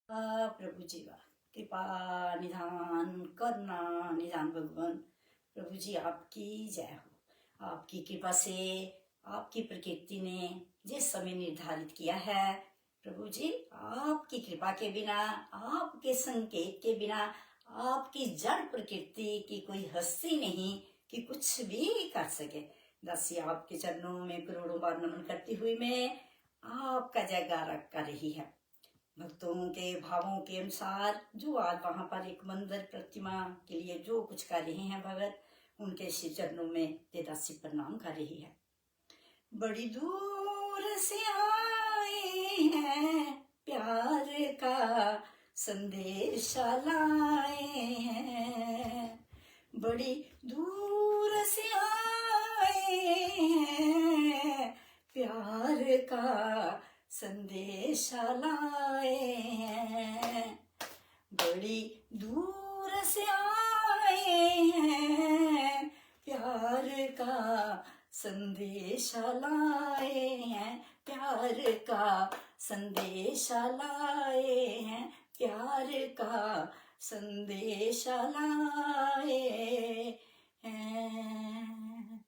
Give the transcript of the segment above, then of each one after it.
प्रभु जी का कृपा निधान करुणा निधान भगवान प्रभु जी आपकी जय हो। आपकी कृपा से आपकी प्रकृति ने जिस समय निर्धारित किया है प्रभु जी, आपकी कृपा के बिना, आपके संकेत के बिना, आपकी जड़ प्रकृति की कोई हस्ती नहीं कि कुछ भी कर सके। दासी आपके चरणों में करोड़ों बार नमन करती हुई मैं आपका जयकारा कर रही है। भक्तों के भावों के अनुसार जो आज वहां पर एक मंदिर प्रतिमा के लिए जो कुछ कर रहे हैं भगत, उनके श्री चरणों में तेदासी प्रणाम कर रही है। बड़ी दूर से आए हैं प्यार का संदेश लाए हैं, बड़ी दूर से आए हैं प्यार का संदेश लाए हैं, बड़ी दूर से आए हैं प्यार का संदेश लाए हैं, प्यार का संदेश लाए हैं, प्यार का संदेश लाए हैं।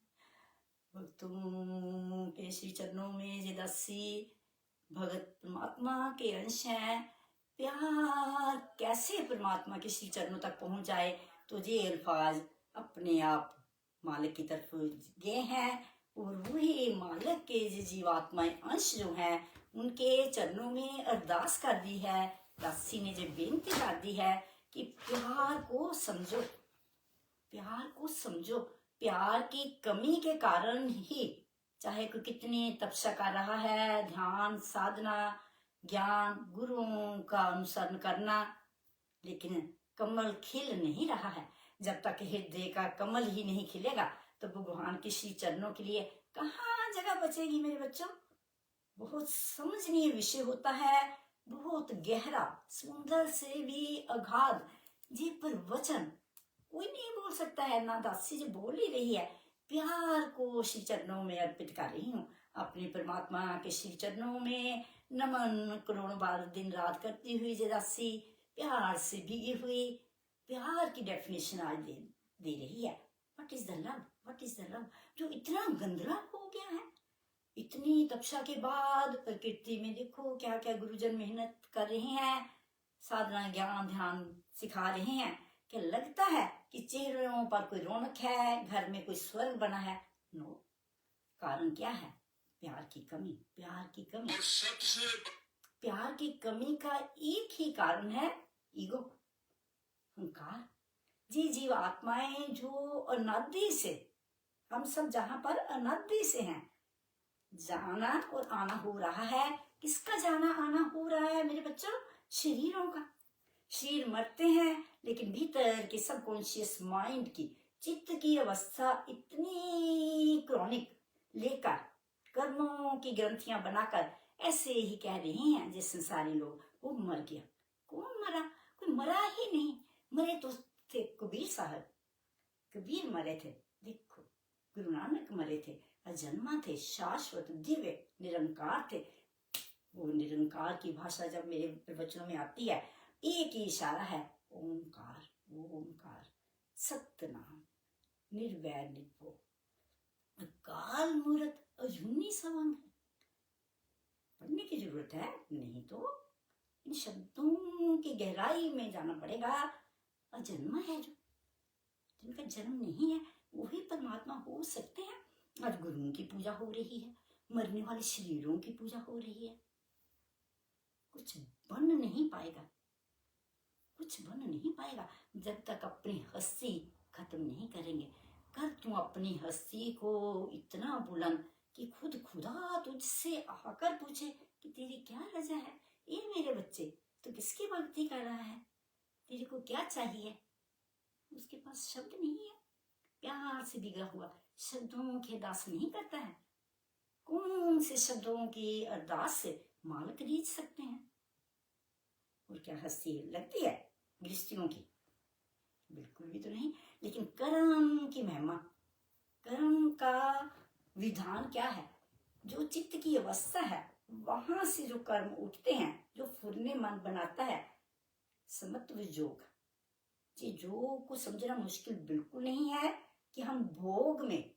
भक्तों के श्री चरणों में जे दासी भगत परमात्मा के अंश हैं। प्यार कैसे परमात्मा के श्री चरणों तक पहुंच जाए, तो ये अल्फाज अपने आप मालिक की तरफ गए हैं और वही मालिक के जीवात्माएं अंश जो हैं उनके चरणों में अरदास कर दी है। दासी ने जो बेनती कर दी है कि प्यार को समझो, प्यार को समझो। प्यार की कमी के कारण ही चाहे कोई कितनी तपस्या कर रहा है, ध्यान साधना ज्ञान गुरुओं का अनुसरण करना, लेकिन कमल खिल नहीं रहा है। जब तक हृदय का कमल ही नहीं खिलेगा तो भगवान के श्री चरणों के लिए कहाँ जगह बचेगी मेरे बच्चों। बहुत समझनीय विषय होता है, बहुत गहरा, समुद्र से भी अगाध जी पर वचन कोई नहीं बोल सकता है। ना दासी जो बोल ही रही है, प्यार को श्री चरणों में अर्पित कर रही हूँ। अपने परमात्मा के श्री चरणों में नमन करोड़ों बार दिन रात करती हुई जो दासी प्यार से भीगी हुई प्यार की डेफिनेशन आज दे रही है। What is the love, what is the love, जो इतना गंदला हो गया है। इतनी तपस्या के बाद प्रकृति में देखो क्या क्या गुरुजन मेहनत कर रहे हैं, साधना ज्ञान ध्यान सिखा रहे हैं कि लगता है कि चेहरों पर कोई रौनक है, घर में कोई स्वर्ग बना है। नो, कारण क्या है? प्यार की कमी, प्यार की कमी। और सबसे प्यार की कमी का एक ही कारण है ईगो, अहंकार। जी जीव आत्माएं जो अनादि से, हम सब जहां पर अनादि से हैं, जाना और आना हो रहा है। किसका जाना आना हो रहा है मेरे बच्चों? शरीरों का। शरीर मरते हैं लेकिन भीतर के सबकॉन्शियस माइंड की, चित्त की अवस्था इतनी क्रॉनिक लेकर कर्मों की ग्रंथियां बनाकर ऐसे ही कह रहे हैं जिस संसारी लोग, वो मर गया। कौन मरा? कोई मरा ही नहीं। मरे तो थे कबीर साहब, कबीर मरे थे। देखो गुरु नानक मरे थे, अजन्मा थे, शाश्वत दिव्य निरंकार थे। वो निरंकार की भाषा जब मेरे वचनों में आती है, एक ही इशारा है, ओंकार। ओंकार सत्य नाम, निर्वैर निर्भो, अकाल मूर्त, अजूनी सवंग। पढ़ने की जरूरत है, नहीं तो इन शब्दों की गहराई में जाना पड़ेगा। अजन्मा है जो, जिनका जन्म नहीं है वही परमात्मा हो सकते हैं। आज गुरुओं की पूजा हो रही है, मरने वाले शरीरों की पूजा हो रही है। कुछ बन नहीं पाएगा, कुछ बन नहीं पाएगा जब तक अपनी हस्ती खत्म नहीं करेंगे। कर तू अपनी हस्ती को इतना बुलंद कि खुद खुदा तुझसे आकर पूछे कि तेरी क्या रजा है। ये मेरे बच्चे, तू किसकी भक्ति कर रहा है? तेरे को क्या चाहिए? उसके पास शब्द नहीं है। प्यार से बिगड़ा हुआ शब्दों के दास नहीं करता है। कौन से शब्दों की अरदास से मालिक रीझ सकते हैं? और क्या हस्ती लगती है गृहस्थियों की? बिल्कुल भी तो नहीं। लेकिन कर्म की महिमा, कर्म का विधान क्या है? जो चित्त की अवस्था है वहां से जो कर्म उठते हैं, जो फुरने मन बनाता है, समत्व योग। ये योग को समझना मुश्किल बिल्कुल नहीं है कि हम भोग में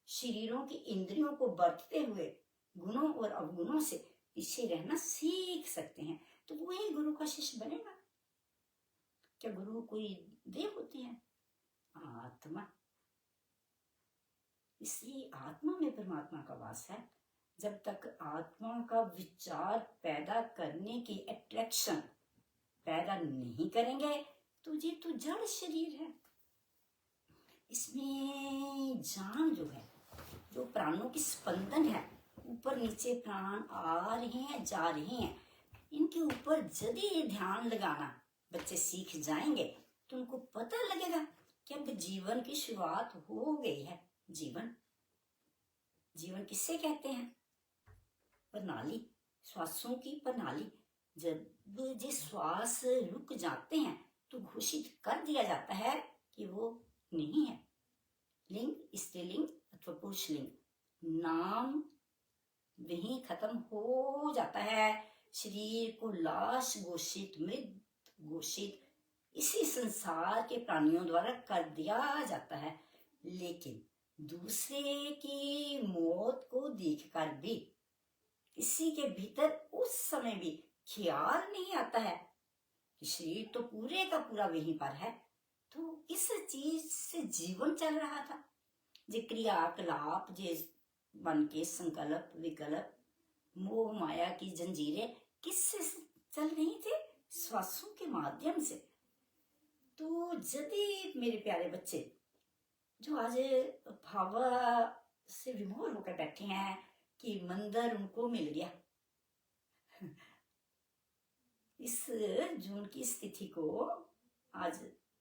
शरीरों की इंद्रियों को बरतते हुए गुणों और अवगुणों से पीछे रहना सीख सकते हैं। तो वही गुरु का शिष्य बनेगा। क्या गुरु कोई देव होते हैं? आत्मा। इसलिए आत्मा में परमात्मा का वास है। जब तक आत्मा का विचार पैदा करने की अट्रैक्शन पैदा नहीं करेंगे तो ये तो जड़ शरीर है। इसमें जान जो है, जो प्राणों की स्पंदन है, ऊपर नीचे प्राण आ रहे हैं, जा रहे हैं, इनके ऊपर यदि ध्यान लगाना बच्चे सीख जाएंगे तो उनको पता लगेगा कि अब जीवन की शुरुआत हो गई है। जीवन किससे कहते हैं? प्रणाली, श्वासों की प्रणाली। जब ये श्वास रुक जाते हैं तो घोषित कर दिया जाता है कि वो नहीं है। लिंग, स्त्रीलिंग अथवा पुरुषलिंग, नाम वहीं खत्म हो जाता है। शरीर को लाश घोषित, मृत घोषित इसी संसार के प्राणियों द्वारा कर दिया जाता है। लेकिन दूसरे की मौत को देखकर भी किसी के भीतर उस समय भी ख्याल नहीं आता है कि शरीर तो पूरे का पूरा वहीं पर है। तो इस चीज से जीवन चल रहा था। जे क्रियाकलाप, जे मन के संकल्प विकल्प, मोह माया की जंजीरें किससे चल रही थे? श्वासों के माध्यम से। तो यदि मेरे प्यारे बच्चे जो आज भाव से विभोर होकर बैठे हैं कि मंदिर उनको मिल गया, इस जून की स्थिति को, आज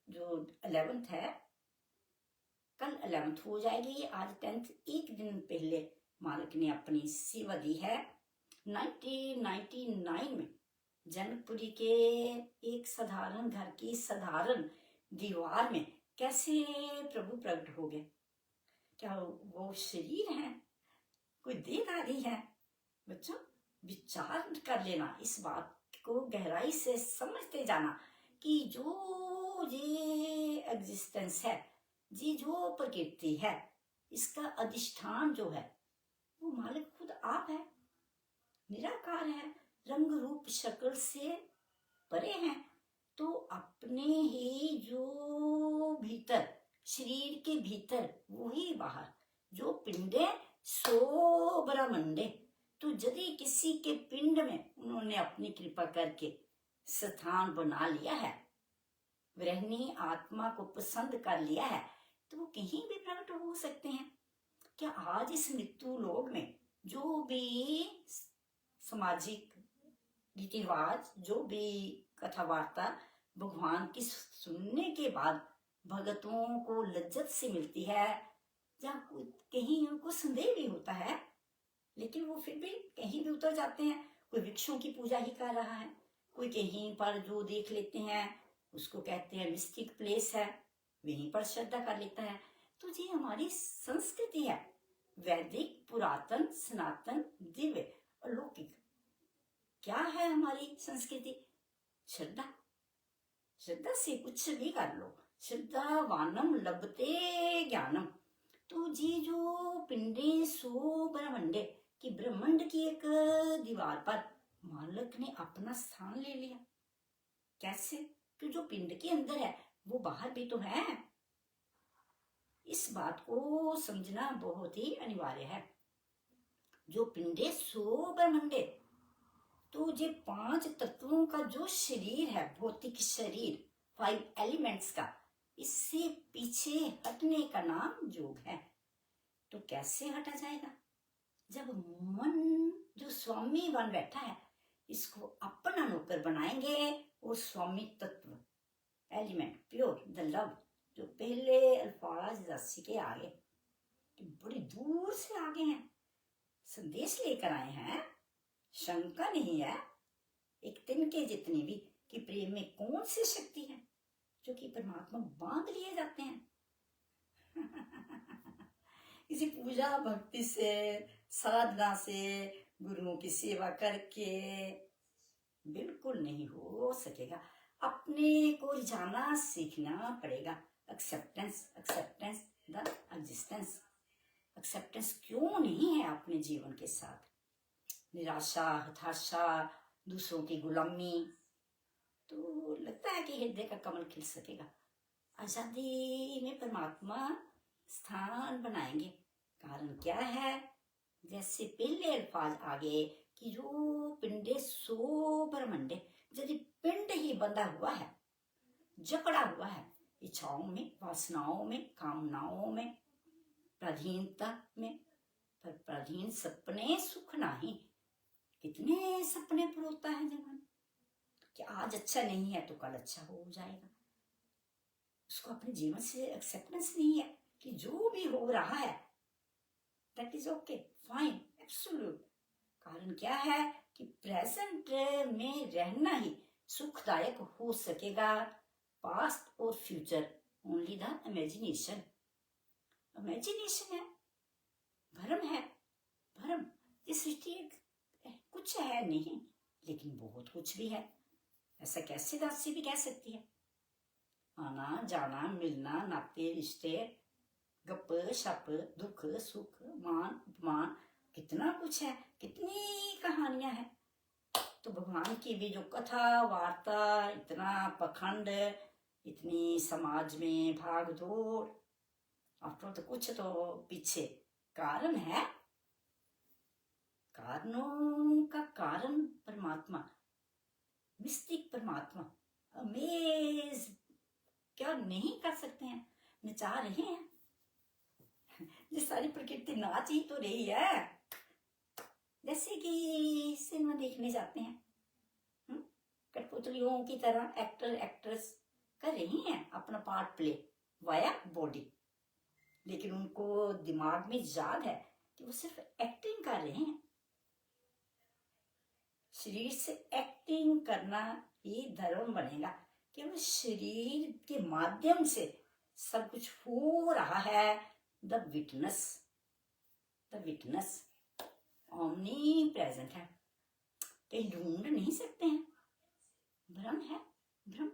जो 11th है, कल 11th हो जाएगी, आज 10th, एक दिन पहले मालिक ने अपनी सेवा दी है। 1999 में जनकपुरी के एक साधारण घर की साधारण दीवार में कैसे प्रभु प्रकट हो गए। क्या वो शरीर है? कोई देहधारी है? बच्चों, विचार कर लेना, इस बात को गहराई से समझते जाना कि जो ये एग्जिस्टेंस है, जी जो प्रकृति है, इसका अधिष्ठान जो है वो मालिक खुद आप है, निराकार है, रंग रूप शक्ल से परे हैं। तो अपने ही जो भीतर, शरीर के भीतर वही बाहर, जो पिंडे सो ब्रह्मंडे। तो यदि किसी के पिंड में उन्होंने अपनी कृपा करके स्थान बना लिया है, वृहनी आत्मा को पसंद कर लिया है, तो वो कहीं भी प्रकट हो सकते हैं। क्या आज इस मृत्यु लोक में जो भी सामाजिक रीति रिवाज, जो भी कथा वार्ता भगवान की सुनने के बाद भगतों को लज्जत से मिलती है, या कहीं उनको संदेह भी होता है, लेकिन वो फिर भी कहीं भी उतर जाते हैं। कोई वृक्षों की पूजा ही कर रहा है, कोई कहीं पर जो देख लेते हैं उसको कहते हैं मिस्टिक प्लेस है, वहीं पर श्रद्धा कर लेता है। तो ये हमारी संस्कृति है, वैदिक, पुरातन, सनातन, दिव्य, अलौकिक। क्या है हमारी संस्कृति? श्रद्धा। श्रद्धा से कुछ भी कर लो। श्रद्धा वानम लभते ज्ञानम। तो ये जो पिंडे सो ब्रह्मंडे कि ब्रह्मांड की एक दीवार पर मालिक ने अपना स्थान ले लिया। कैसे? कि जो पिंड के अंदर है वो बाहर भी तो है। इस बात को समझना बहुत ही अनिवार्य है। जो पिंडे सो ब्रह्मंडे, तो ये 5 तत्वों का जो शरीर है, भौतिक शरीर, 5 एलिमेंट्स का, इससे पीछे हटने का नाम योग है। तो कैसे हटा जाएगा? जब मन जो स्वामी बन बैठा है इसको अपना नौकर बनाएंगे और स्वामी तत्व, एलिमेंट, प्योर, द लव, जो पहले अल्फाज रस्सी के आगे, बड़ी दूर से आगे हैं, संदेश लेकर आए हैं। शंका नहीं है एक तिनके जितनी भी कि प्रेम में कौन सी शक्ति है जो कि परमात्मा बांध लिए जाते हैं। किसी पूजा भक्ति से, साधना से, गुरुओं की सेवा करके बिल्कुल नहीं हो सकेगा। अपने को जाना सीखना पड़ेगा। Acceptance, acceptance the existence. Acceptance क्यों नहीं है अपने जीवन के साथ? निराशा, हताशा, दूसरों की गुलामी, तो लगता है कि हृदय का कमल खिल सकेगा। आजादी में परमात्मा स्थान बनाएंगे। कारण क्या है? जैसे पहले अल्फाज आ गए कि जो पिंडे सो ब्रह्मंडे। यदि पिंड ही बंधा हुआ है, जकड़ा हुआ है इच्छाओं में, वासनाओं में, कामनाओं में, पराधीनता में, पर पराधीन सपने सुख नहीं। कितने सपने पुरोता है जवान कि आज अच्छा नहीं है तो कल अच्छा हो जाएगा। उसको अपने जीवन से एक्सेप्टेंस नहीं है कि जो भी हो रहा है that is okay, fine, absolute. कारण क्या है कि प्रेजेंट में रहना ही सुखदायक हो सकेगा। पास्ट और future only the imagination. Imagination है, भ्रम है, भ्रम। इस सृष्टि कुछ है नहीं, लेकिन बहुत कुछ भी है। ऐसा कैसे दासी भी कह सकती है? आना जाना, मिलना, नाते रिश्ते, गप शप, दुख सुख, मान अपमान, कितना कुछ है, कितनी कहानियां हैं। तो भगवान की भी जो कथा वार्ता, इतना पखंड, इतनी समाज में भाग दौड़, आफ्टर तो कुछ तो पीछे कारण है। कारणों का कारण परमात्मा, मिस्टिक परमात्मा, अमेज। क्या नहीं कर सकते हैं? नचा रहे हैं। ये सारी प्रकृति नाच ही तो रही है। जैसे कि सिनेमा देखने जाते हैं, कठपुतलियों की तरह एक्टर एक्ट्रेस कर रही हैं अपना पार्ट प्ले वाया बॉडी, लेकिन उनको दिमाग में याद है कि वो सिर्फ एक्टिंग कर रहे हैं। शरीर से एक्टिंग करना ही धर्म बनेगा। केवल शरीर के माध्यम से सब कुछ हो रहा है। The witness, the witness omni present है। कहीं ढूंढ नहीं सकते हैं। भ्रम है, भ्रम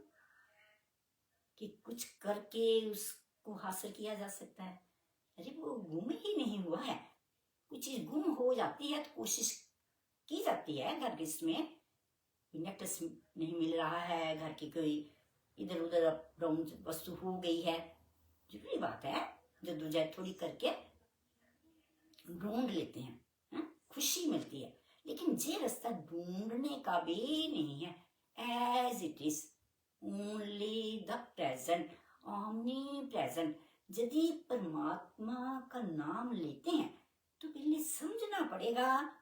कि कुछ करके उसको हासिल किया जा सकता है। अरे वो गुम ही नहीं हुआ है। कुछ चीज गुम हो जाती है तो कोशिश की जाती है। घर में नेक्लेस नहीं मिल रहा है, घर की कोई इधर उधर अप डाउन वस्तु हो गई है, जरूरी बात है, जद्दोजहद थोड़ी करके ढूंढ लेते हैं, खुशी मिलती है। लेकिन ये रास्ता ढूंढने का भी नहीं है। As it is only the present, omnipresent. यदि परमात्मा का नाम लेते हैं तो पहले समझना पड़ेगा।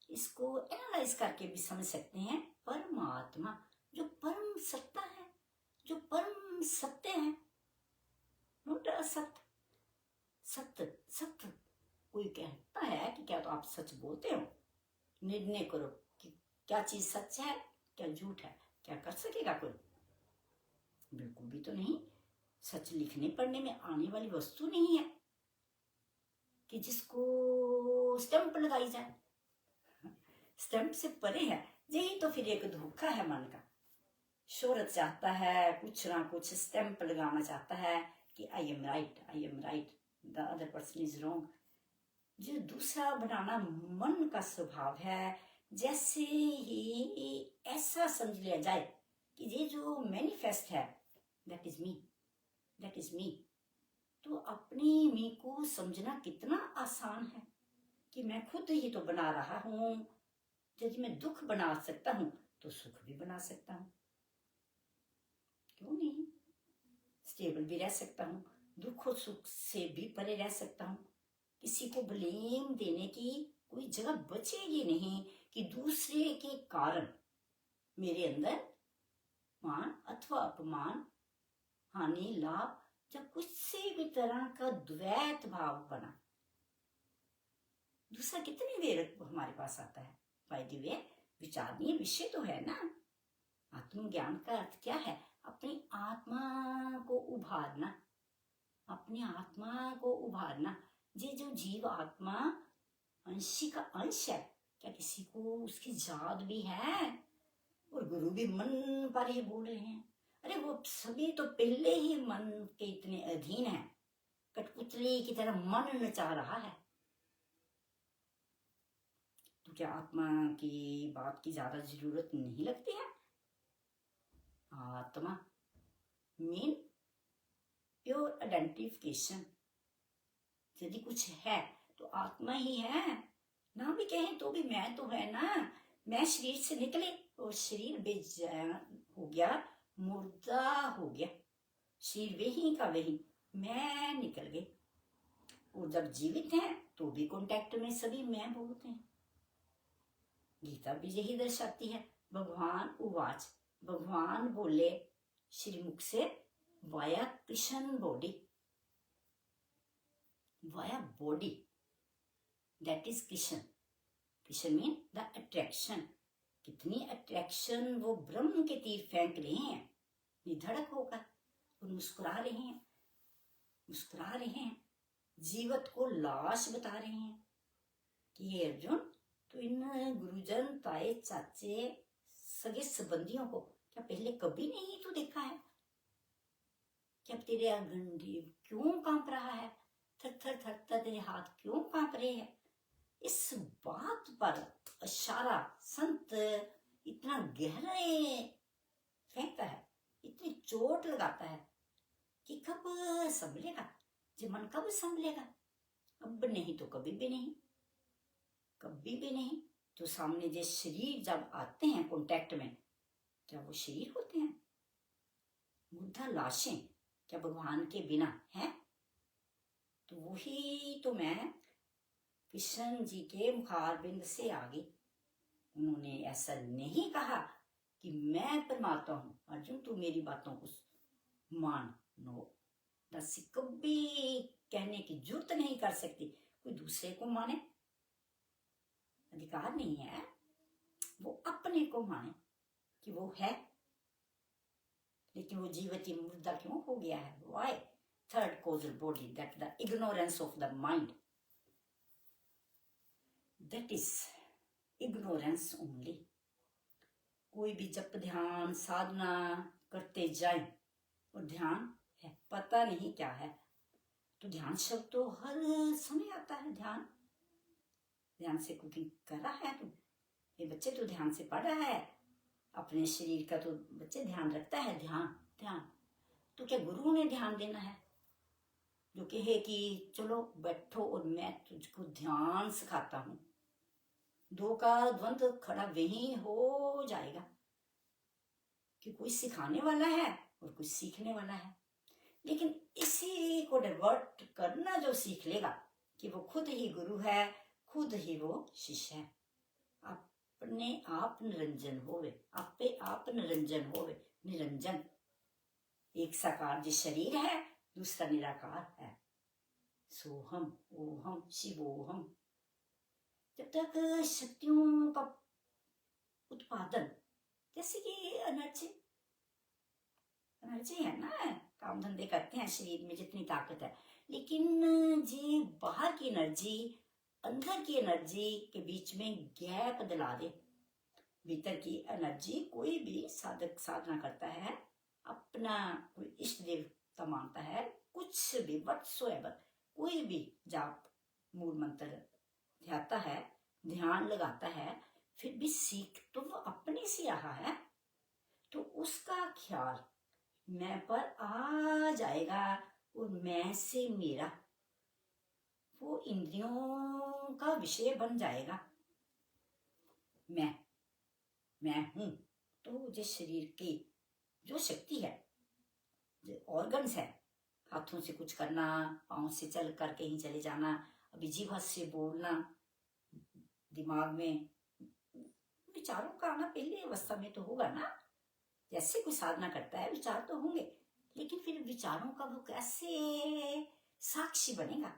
इसको एनालाइज करके भी समझ सकते हैं। परमात्मा जो परम सत्ता है, जो परम सत्य है, नोट असत्य, सत्य सत्य। कोई कहता है कि क्या तो आप सच बोलते हो? निर्णय करो कि क्या चीज सच है, क्या झूठ है। क्या कर सकेगा कोई? बिल्कुल भी तो नहीं। सच लिखने पढ़ने में आने वाली वस्तु नहीं है कि जिसको स्टैंप लगाई जाए। स्टैंप से परे है। यही तो फिर एक धोखा है मन का। शोहरत चाहता है, कुछ ना कुछ स्टैंप लगाना चाहता है कि I am right, I am right, the other person is wrong. जो दूसरा बनाना मन का स्वभाव है। जैसे ही ऐसा समझ लिया जाए कि ये जो मैनिफेस्ट है that is me, that is me, तो अपनी मी को समझना कितना आसान है कि मैं खुद ही तो बना रहा हूं। यदि मैं दुख बना सकता हूं तो सुख भी बना सकता हूं। क्यों नहीं? स्टेबल भी रह सकता हूं, दुख और सुख से भी परे रह सकता हूं। किसी को ब्लेम देने की कोई जगह बचेगी नहीं कि दूसरे के कारण मेरे अंदर मान अथवा अपमान, हानि लाभ, जब कुछ से भी तरह का द्वैत भाव बना। दूसरा कितनी देर हमारे पास आता है? बाय द वे, विचारणीय विषय तो है ना। आत्मज्ञान का अर्थ क्या है? अपनी आत्मा को उभारना, अपनी आत्मा को उभारना। ये जो जीव आत्मा अंशी का अंश है, क्या किसी को उसकी याद भी है? और गुरु भी मन पर ही बोल रहे हैं। अरे वो सभी तो पहले ही मन के इतने अधीन है, कठपुतली की तरह मन नचा रहा है। तो क्या आत्मा की बात की ज्यादा जरूरत नहीं लगती है? आत्मा मीन प्योर आइडेंटिफिकेशन। यदि कुछ है तो आत्मा ही है। ना भी कहें तो भी मैं तो है ना। मैं शरीर से निकले और शरीर बेजान हो गया, मुर्दा हो गया। शरीर वही का वही, मैं निकल गई। और जब जीवित हैं तो भी कांटेक्ट में सभी मैं बोलते हैं। गीता भी यही दर्शाती है। भगवान उवाच, भगवान बोले श्रीमुख से via Krishna body, via body, that is Krishna. Krishna mean the attraction. कितनी अट्रैक्शन, वो ब्रह्म के तीर फेंक रहे हैं निधड़क होकर और मुस्कुरा रहे हैं, मुस्कुरा रहे हैं, जीवत को लाश बता रहे हैं कि ये अर्जुन, तो इन गुरुजन, ताए, चाचे, सगे संबंधियों को क्या पहले कभी नहीं तू देखा है? क्या तेरे अंगूठे क्यों कांप रहा है? थर थर थर थर तेरे हाथ क्यों कांप रहे हैं? इस बात पर इशारा संत इतना गहरे फेंकता है, इतनी चोट लगाता है कि कब संभलेगा? जो मन कब संभलेगा? अब नहीं तो कभी भी नहीं, कभी भी नहीं। तो सामने जो शरीर जब आते हैं कांटेक्ट में, क्या वो शरीर होते हैं? मुर्दा लाशें क्या भगवान के बिना है? तो वही तो मैं कृष्ण जी के मुखारबिंद से आ गई। उन्होंने ऐसा नहीं कहा कि मैं परमात्मा हूं, अर्जुन तू मेरी बातों को मान। नो, दस कभी कहने की जरूरत नहीं कर सकती कोई दूसरे को माने, अधिकार नहीं है। वो अपने को माने कि वो है, लेकिन वो जीवती मुर्दा क्यों हो गया है? Why? Third causal body, that the ignorance of the mind, that is ignorance only. कोई भी जब ध्यान साधना करते जाए और ध्यान है, पता नहीं क्या है, तो ध्यान शब्द तो हर समय आता है। ध्यान, ध्यान से कुकिंग कर रहा है तू, ये बच्चे तो ध्यान से पढ़ रहा है, अपने शरीर का तो बच्चे ध्यान रखता है। ध्यान ध्यान तो क्या गुरु ने ध्यान देना है जो कहे कि चलो बैठो और मैं तुझको ध्यान सिखाता हूं? दो का द्वंद्व खड़ा वही हो जाएगा कि कोई सिखाने वाला है और कोई सीखने वाला है। लेकिन इसी को डाइवर्ट करना जो सीख लेगा कि वो खुद ही गुरु है, खुद ही वो शिष्य है, अपने आप निरंजन होवे, आपे आप निरंजन होवे। निरंजन एक साकार जो शरीर है, दूसरा निराकार है। सोहम ओहम शिवोहम। जब तक शक्तियों का उत्पादन, जैसे कि एनर्जी, एनर्जी है ना, काम धंधे करते हैं शरीर में जितनी ताकत है, लेकिन जी बाहर की एनर्जी अंदर की एनर्जी के बीच में गैप दिला दे। भीतर की एनर्जी, कोई भी साधक साधना करता है, अपना कोई इष्ट देवता मानता है, कुछ भी वत्सोएवर, कोई भी जाप मूल मंत्र ध्याता है, ध्यान लगाता है, फिर भी सीख तो वो अपने से रहा है, तो उसका ख्याल मैं पर आ जाएगा और मैं से मेरा वो इंद्रियों का विषय बन जाएगा। मैं हूं। तो जिस शरीर की जो शक्ति है, जो ऑर्गन्स है, हाथों से कुछ करना, पांव से चल कर कहीं चले जाना, अभी जीवा से बोलना, दिमाग में विचारों का आना पहले अवस्था में तो होगा ना। जैसे कोई साधना करता है विचार तो होंगे, लेकिन फिर विचारों का वो कैसे साक्षी बनेगा?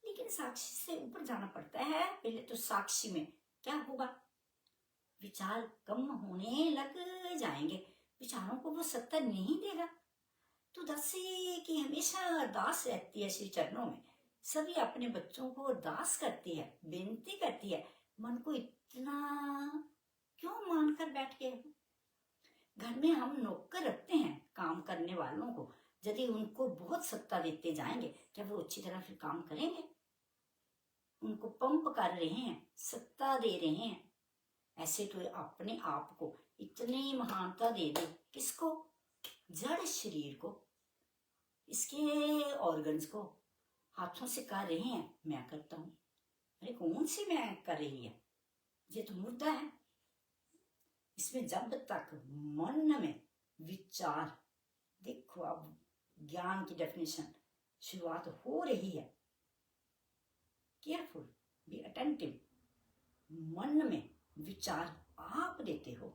लेकिन साक्षी से ऊपर जाना पड़ता है। पहले तो साक्षी में क्या होगा? विचार कम होने लग जाएंगे, विचारों को वो सत्ता नहीं देगा। तो दासी की हमेशा अरदास रहती है श्री चरणों में, सभी अपने बच्चों को अरदास करती है, बेनती करती है, मन को इतना क्यों मानकर बैठ गए हो? घर में हम नौकर रखते हैं काम करने वालों को, यदि उनको बहुत सत्ता देते जाएंगे क्या वो अच्छी तरह फिर काम करेंगे? उनको पंप कर रहे हैं, सत्ता दे रहे हैं। ऐसे तो अपने आप को इतनी महानता दे दे, किसको? जड़ शरीर को, इसके ऑर्गन्स को। हाथों से कर रहे हैं, मैं करता हूं। अरे कौन सी मैं कर रही है? ये तो मुर्दा है। इसमें जब तक मन में विचार, देखो अब ज्ञान की डेफिनेशन शुरुआत हो रही है। Careful, be attentive. मन में विचार आप देते हो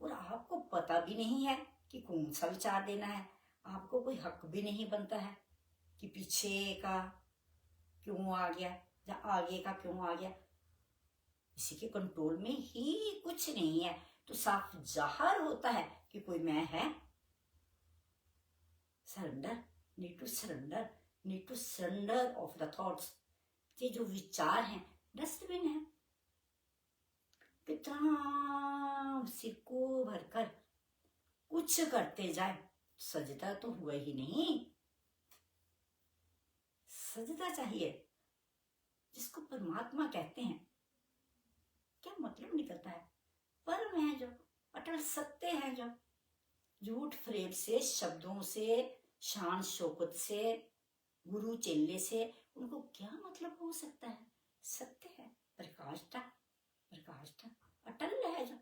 और आपको पता भी नहीं है कि कौन सा विचार देना है। आपको कोई हक भी नहीं बनता है कि पीछे का क्यों आ गया या आगे का क्यों आ गया। इसी के कंट्रोल में ही कुछ नहीं है, तो साफ जाहिर होता है कि कोई मैं है। Surrender, need to surrender, need to surrender of the thoughts. ये जो विचार हैं डस्टबिन है। कितना सिर को भरकर कुछ करते जाए, सजदा तो हुआ ही नहीं। सजदा चाहिए जिसको परमात्मा कहते हैं। क्या मतलब निकलता है? परम है जो, अटल सत्य है जो, झूठ फरेब से, शब्दों से, शान शौकत से, गुरु चेले से उनको क्या मतलब हो सकता है? सत्य है, प्रकाष्ठा, प्रकाष्ठा अटल है जो,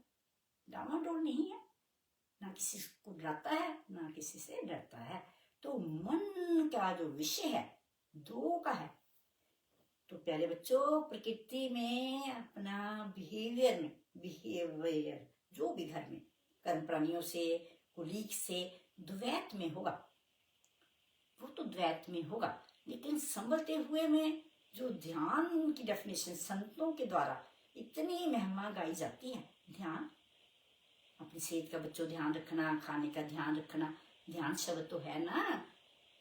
डामाडोल नहीं है, ना किसी को डराता है ना किसी से डरता है। तो मन का जो विषय है दो का है। तो प्यारे बच्चों, प्रकृति में अपना बिहेवियर जो भी घर में कर्म प्राणियों से, कुलीग से द्वैत में होगा, वो तो द्वैत में होगा। लेकिन संभलते हुए में जो ध्यान की डेफिनेशन संतों के द्वारा इतनी महिमा गाई जाती है, ध्यान, अपनी सेहत का बच्चों ध्यान रखना, खाने का ध्यान रखना, ध्यान शब्द तो है ना,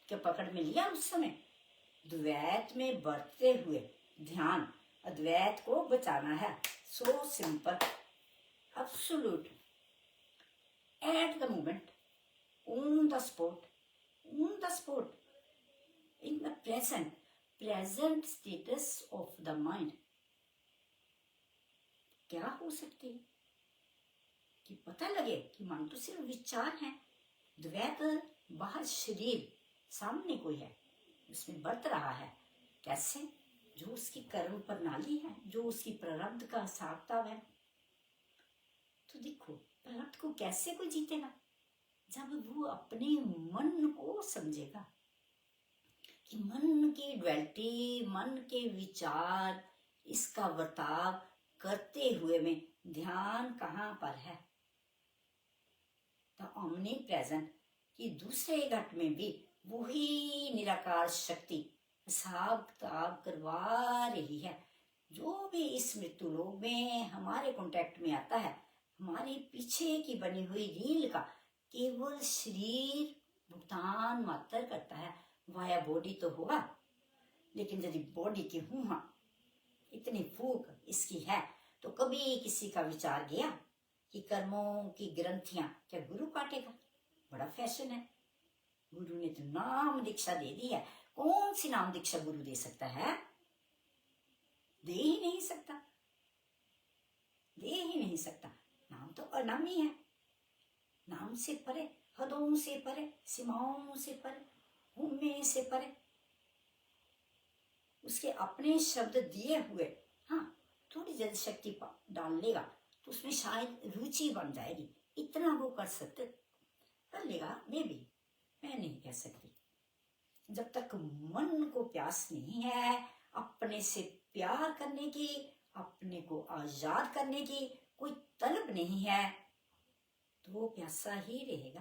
क्या पकड़ में लिया उस समय? द्वैत में बढ़ते हुए ध्यान, अद्वैत को बचाना है। So simple, absolute, at the moment, on the spot, on the spot, in the present status of the mind. क्या हो सकती है कि पता लगे कि मन तो सिर्फ विचार है, द्वैत बाहर शरीर, सामने कोई है, उसमें बरत रहा है। कैसे? जो उसकी कर्म प्रणाली है, जो उसकी प्रारब्ध का हिसाब है। तो देखो प्रारब्ध को कैसे कोई जीतेगा? जब वो अपने मन को समझेगा कि मन की ड्वेलिटी, मन के विचार, इसका वर्ताव करते हुए में ध्यान कहाँ पर है? तो ओमनी प्रेजेंट कि दूसरे घट में भी वही निराकार शक्ति हिसाब किताब करवा रही है। जो भी इस मृत्यु लोक में हमारे कांटेक्ट में आता है, हमारी पीछे की बनी हुई रील का केवल शरीर भुगतान मात्र करता है। वाया बॉडी तो होगा, लेकिन यदि बॉडी की हूँ हाँ इतनी फूक इसकी है, तो कभी किसी का विचार गया कि कर्मों की ग्रंथियां क्या गुरु काटेगा? बड़ा फैशन है। गुरु ने तो नाम दीक्षा दे दी है। कौन सी नाम दीक्षा गुरु दे सकता है? दे ही नहीं सकता, दे ही नहीं सकता। नाम तो अनामी है, नाम से परे, हदों से परे, सीमाओं से परे, उम्मे से परे। उसके अपने शब्द दिए हुए, हाँ थोड़ी जल शक्ति डाल लेगा तो उसमें शायद रुचि बन जाएगी। इतना वो कर सकते, कर लेगा मे भी, मैं नहीं कह सकती। जब तक मन को प्यास नहीं है अपने से प्यार करने की, अपने को आजाद करने की कोई तलब नहीं है, तो वो प्यासा ही रहेगा।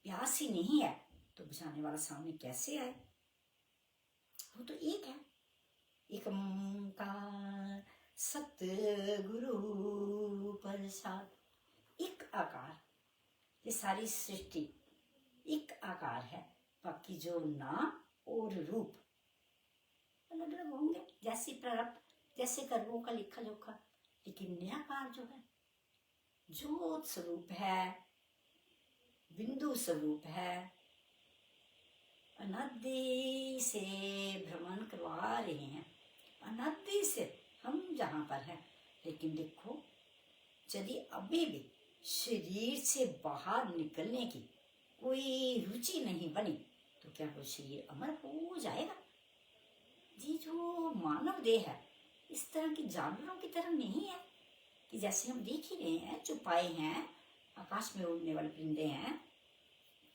प्यास ही नहीं है तो बुझाने वाला सामने कैसे आए? वो तो एक है, एक ओंकार सतगुरु प्रसाद, एक आकार। ये सारी सृष्टि एक आकार है, बाकी जो नाम और रूप अलग अलग होंगे। जैसी प्रारब्ध, जैसे कर्मों का लिखा जोखा, लेकिन निराकार जो है, ज्योत स्वरूप है, बिंदु स्वरूप है, अनादि से भ्रमण करवा रहे हैं, अनादि से हम जहाँ पर हैं। लेकिन देखो, यदि अभी भी शरीर से बाहर निकलने की कोई रुचि नहीं बनी तो क्या वो शरीर अमर हो जाएगा? जी, जो मानव देह है इस तरह की जानवरों की तरह नहीं है कि जैसे हम देख ही रहे हैं, चौपाए हैं, आकाश में उड़ने वाले परिंदे हैं,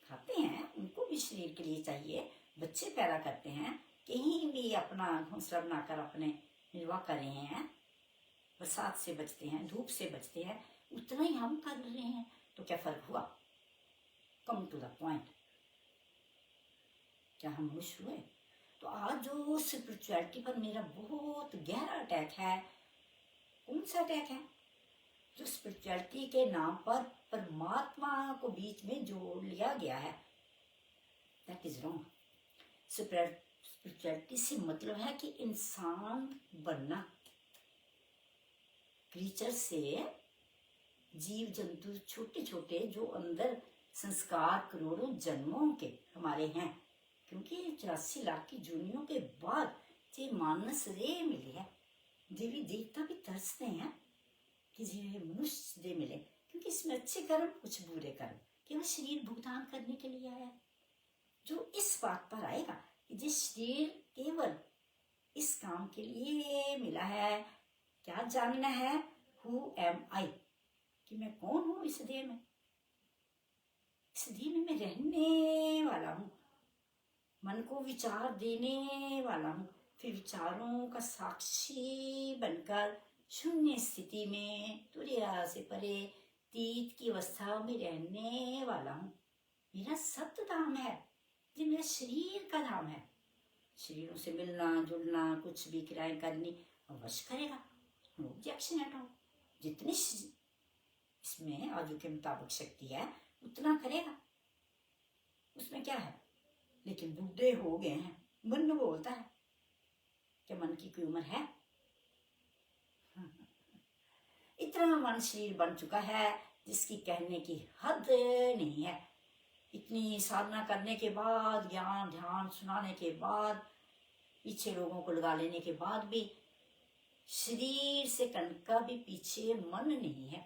खाते हैं, उनको भी शरीर के लिए चाहिए, बच्चे पैदा करते हैं, कहीं भी अपना घोंसला बनाकर अपने निर्वाह कर रहे हैं, बरसात से बचते हैं, धूप से बचते हैं, उतना ही हम कर रहे हैं। तो क्या फर्क हुआ? कम टू द पॉइंट, क्या हम खुश हुए? तो आज जो स्पिरिचुअलिटी पर मेरा बहुत गहरा अटैक है, कौन सा अटैक है? जो स्पिरिचुअलिटी के नाम पर परमात्मा को बीच में जोड़ लिया गया है, दैट इज रॉन्ग। स्पिरिचुअलिटी से मतलब है कि इंसान बनना, क्रीचर से जीव जंतु छोटे छोटे जो अंदर संस्कार करोड़ों जन्मों के हमारे हैं, क्योंकि 84 लाख की जूनियों के बाद ये मानस रे मिली है। देवी देवता भी तरसते हैं कि ये मनुष्य दे मिले, क्योंकि इसमें अच्छे कर्म कुछ बुरे कर्म, केवल शरीर भुगतान करने के लिए आया है। जो इस बात पर आएगा कि ये शरीर केवल इस काम के लिए मिला है, क्या जानना है, हु एम आई, कि मैं कौन हूं इस देह में। इस देह में मैं रहने वाला हूं, मन को विचार देने वाला हूं, फिर विचारों का साक्षी बनकर शून्य स्थिति में तुरैया से परे तीत की अवस्था में रहने वाला हूं। मेरा सत्य धाम है, ये मेरा शरीर का धाम है। शरीरों से मिलना जुलना, कुछ भी क्रियाएं करनी अवश्य करेगा, नो ऑब्जेक्शन एट ऑल। जितनी इसमें आजू के मुताबिक शक्ति है उतना करेगा, उसमें क्या है। लेकिन बूढ़े हो गए हैं, मन बोलता है, क्या मन की कोई उम्र है? इतना मन शरीर बन चुका है जिसकी कहने की हद नहीं है। इतनी साधना करने के बाद, ज्ञान ध्यान सुनाने के बाद, पीछे लोगों को लगा लेने के बाद भी शरीर से कण का भी पीछे मन नहीं है।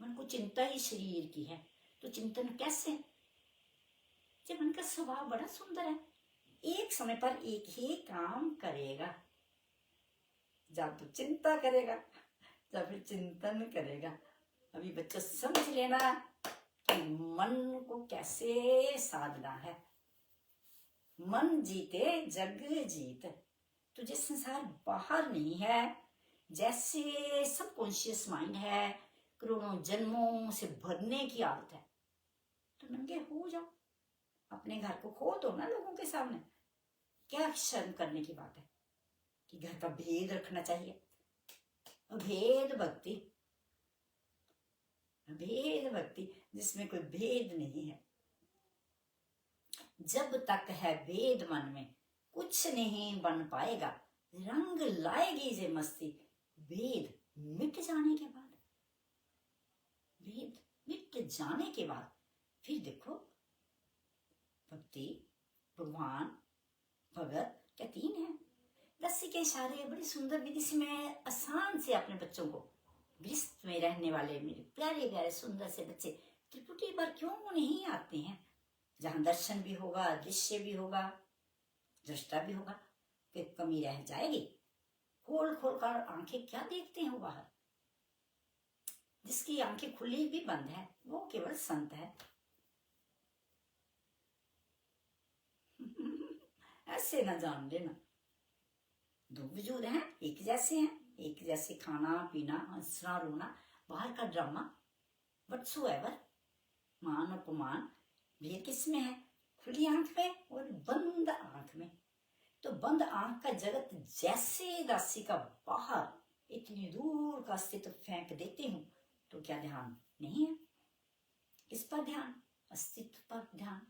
मन को चिंता ही शरीर की है, तो चिंतन कैसे? जब मन का स्वभाव बड़ा सुंदर है, एक समय पर एक ही काम करेगा, जब तो चिंता करेगा या फिर चिंतन करेगा। अभी बच्चा समझ लेना कि मन को कैसे साधना है। मन जीते जग जीत। तुझे संसार बाहर नहीं है, जैसे सबकॉन्शियस माइंड है, करोड़ों जन्मों से भरने की आदत है, तो नंगे हो जाओ, अपने घर को खो दो ना लोगों के सामने। क्या शर्म करने की बात है कि घर का भेद रखना चाहिए? अभेद भक्ति, अभेद भक्ति जिसमें कोई भेद नहीं है। जब तक है भेद मन में कुछ नहीं बन पाएगा, रंग लाएगी ये मस्ती भेद मिट जाने के बाद। भेद मिट जाने के बाद फिर देखो, भक्ति, भगवान, भगत क्या तीन है। रस्सी के इशारे बड़ी सुंदर विधि से मैं आसान से अपने बच्चों को, गृहस्थ में रहने वाले मेरे प्यारे प्यारे सुंदर से बच्चे त्रिपुटी पर क्यों नहीं आते हैं, जहां दर्शन भी होगा, दृश्य भी होगा, दृष्टा भी होगा, कि कमी रह जाएगी। खोल खोल कर आंखें क्या देखते हैं वो बाहर। जिसकी आंखें खुली भी बंद है वो केवल संत है। ऐसे ना जान लेना, दो वजूद हैं, एक जैसे हैं, एक जैसे खाना पीना, हंसना रोना, बाहर का ड्रामा, व्हाटसोएवर, मान अपमान, भेद किसमें है? खुली आंख में और बंद आंख में। तो बंद आंख का जगत जैसे दासी का बाहर इतनी दूर का अस्तित्व फेंक देती हूं, तो क्या ध्यान नहीं है? किस पर ध्यान? अस्तित्व पर ध्यान,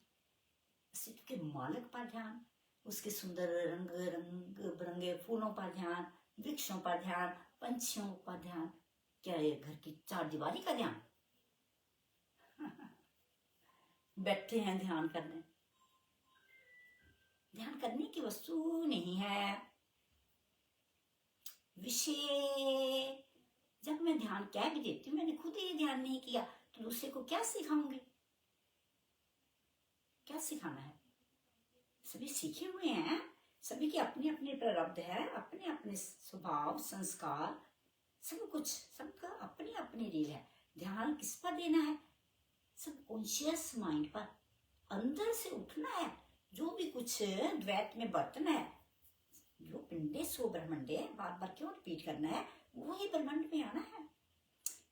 अस्तित्व के मालिक पर ध्यान, उसके सुंदर रंग रंग बिरंगे फूलों पर ध्यान, वृक्षों पर ध्यान, पंछियों का ध्यान, क्या ये घर की चार दीवारी का ध्यान? बैठे हैं ध्यान करने, ध्यान करने की वस्तु नहीं है विषय। जब मैं ध्यान कह भी देती हूँ, मैंने खुद ही ध्यान नहीं किया तो दूसरे को क्या सिखाऊंगी? क्या सिखाना है? सभी सीखे हुए हैं, सभी की अपनी अपनी प्रारब्ध है, अपने अपने स्वभाव संस्कार, सब कुछ सबका अपनी अपनी रील है। ध्यान किस पर देना है? सब कॉन्शियस माइंड पर, अंदर से उठना है। जो भी कुछ द्वैत में बर्तन है, जो पिंडे सो ब्रह्मंडे, बार बार क्यों रिपीट करना है? वही ब्रह्मांड में आना है।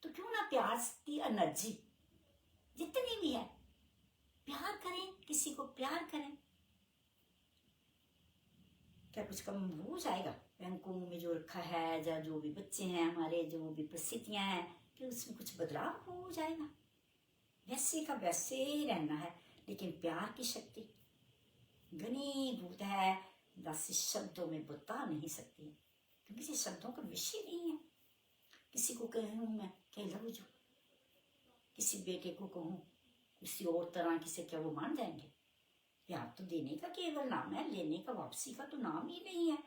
तो क्यों ना प्यार की एनर्जी जितनी भी है, प्यार करें, किसी को प्यार करें। क्या कुछ कम हो जाएगा? बैंकों में जो रखा है, या जो भी बच्चे हैं हमारे, जो भी परिस्थितियां हैं, कि उसमें कुछ बदलाव हो जाएगा? वैसे का वैसे ही रहना है। लेकिन प्यार की शक्ति घनीभूत है, दस शब्दों में बता नहीं सकती, क्योंकि ये शब्दों का विषय नहीं है। किसी को कहूँ मैं कह लव यू, किसी बेटे को कहूँ किसी और तरह किसे, क्या वो मान जाएंगे? प्यार तो देने का केवल नाम है, लेने का वापसी का तो नाम ही नहीं है।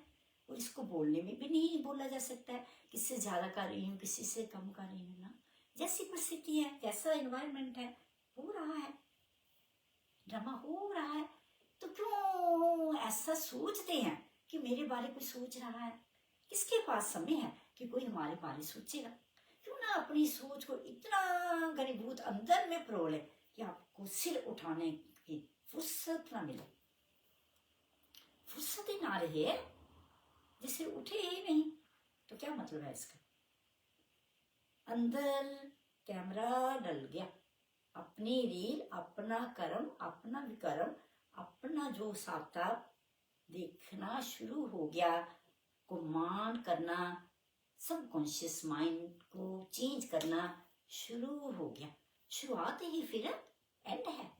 और इसको बोलने में भी नहीं बोला जा सकता है किससे ज्यादा कर रही हूँ, किसी से कम कर रही हूँ ना। जैसी परिस्थिति है, जैसा एनवायरनमेंट है, हो रहा है, ड्रामा हो रहा है। तो क्यों ऐसा सोचते हैं कि मेरे बारे कोई सोच रहा है? किसके पास समय है कि कोई हमारे बारे सोचेगा? क्यों ना अपनी सोच को इतना घनीभूत अंदर में परो ले कि आपको सिर उठाने की फुर्सत ना मिले, फुर्सत ही ना रहे, जिसे उठे ही नहीं, तो क्या मतलब है इसका? अंदर कैमरा डल गया, अपनी रील, अपना कर्म, अपना विकर्म, अपना जो साफ्ताब देखना शुरू हो गया, कमांड करना, सबकॉन्शियस माइंड को चेंज करना शुरू हो गया। शुरुआत ही फिर एंड है,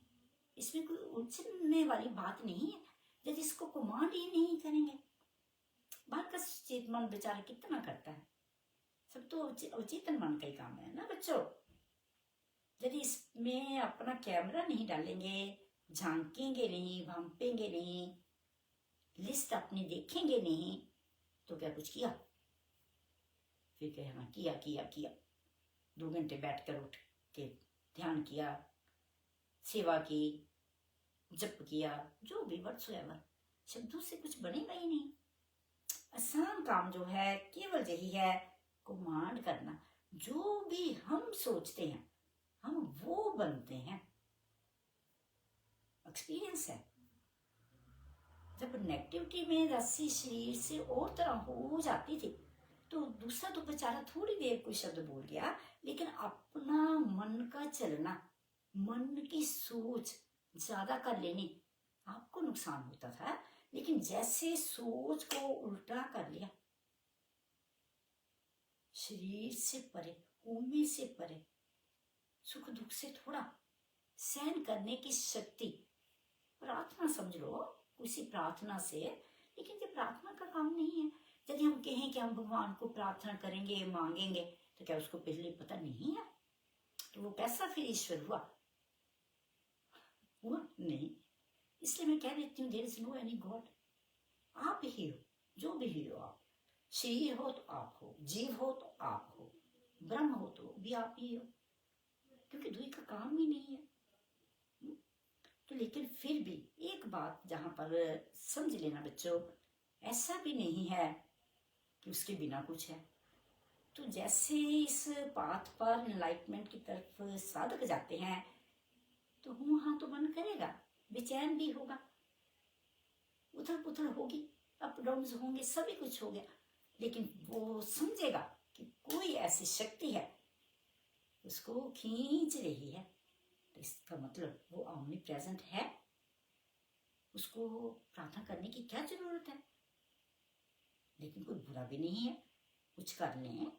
इसमें कोई उलझने वाली बात नहीं है। जब इसको कमांड ही नहीं करेंगे, बात का चेत मन बेचारा कितना करता है, सब तो अवचेतन मन का ही काम है ना बच्चों। यदि इसमें अपना कैमरा नहीं डालेंगे, झांकेंगे नहीं, भांपेंगे नहीं, लिस्ट अपनी देखेंगे नहीं, तो क्या कुछ किया? फिर कहना किया किया किया। 2 घंटे बैठकर उठ के ध्यान किया, सेवा की, जप किया, जो भी व्हाटसोएवर, शब्दों से कुछ बनेगा ही नहीं। आसान काम जो है केवल यही है, कमांड करना। जो भी हम सोचते हैं हम वो बनते हैं, एक्सपीरियंस है। जब नेगेटिविटी में राशि शरीर से और तरह हो जाती थी, तो दूसरा तो बेचारा थोड़ी देर कोई शब्द बोल गया, लेकिन अपना मन का चलना, मन की सोच ज्यादा कर लेनी, आपको नुकसान होता था। लेकिन जैसे सोच को उल्टा कर लिया, शरीर से परे, उम्मीद से परे, सुख दुख से थोड़ा सहन करने की शक्ति, प्रार्थना समझ लो, उसी प्रार्थना से। लेकिन ये प्रार्थना का काम नहीं है। यदि हम कहें कि हम भगवान को प्रार्थना करेंगे, मांगेंगे, तो क्या उसको पहले पता नहीं है? तो वो कैसा फिर ईश्वर हुआ नहीं। इसलिए मैं कह देती हूँ, there is no any god. आप ही हो, जो भी हो आप। शरीर हो तो आप हो, जीव हो तो आप हो, ब्रह्म हो तो भी आप ही हो, क्योंकि दुई का काम ही नहीं है। तो लेकिन फिर भी एक बात जहां पर समझ लेना बच्चों, ऐसा भी नहीं है कि उसके बिना कुछ है। तो जैसे इस पाथ पर एनलाइटमेंट की तरफ साधक जाते हैं, तो वहां तो मन करेगा, बेचैन भी होगा, उथल पुथल होगी, अप डाउन होंगे, सभी कुछ हो गया। लेकिन वो समझेगा कि कोई ऐसी शक्ति है उसको खींच रही है, तो इसका मतलब वो ओमनी प्रेजेंट है। उसको प्रार्थना करने की क्या जरूरत है? लेकिन कोई बुरा भी नहीं है, कुछ कर लें,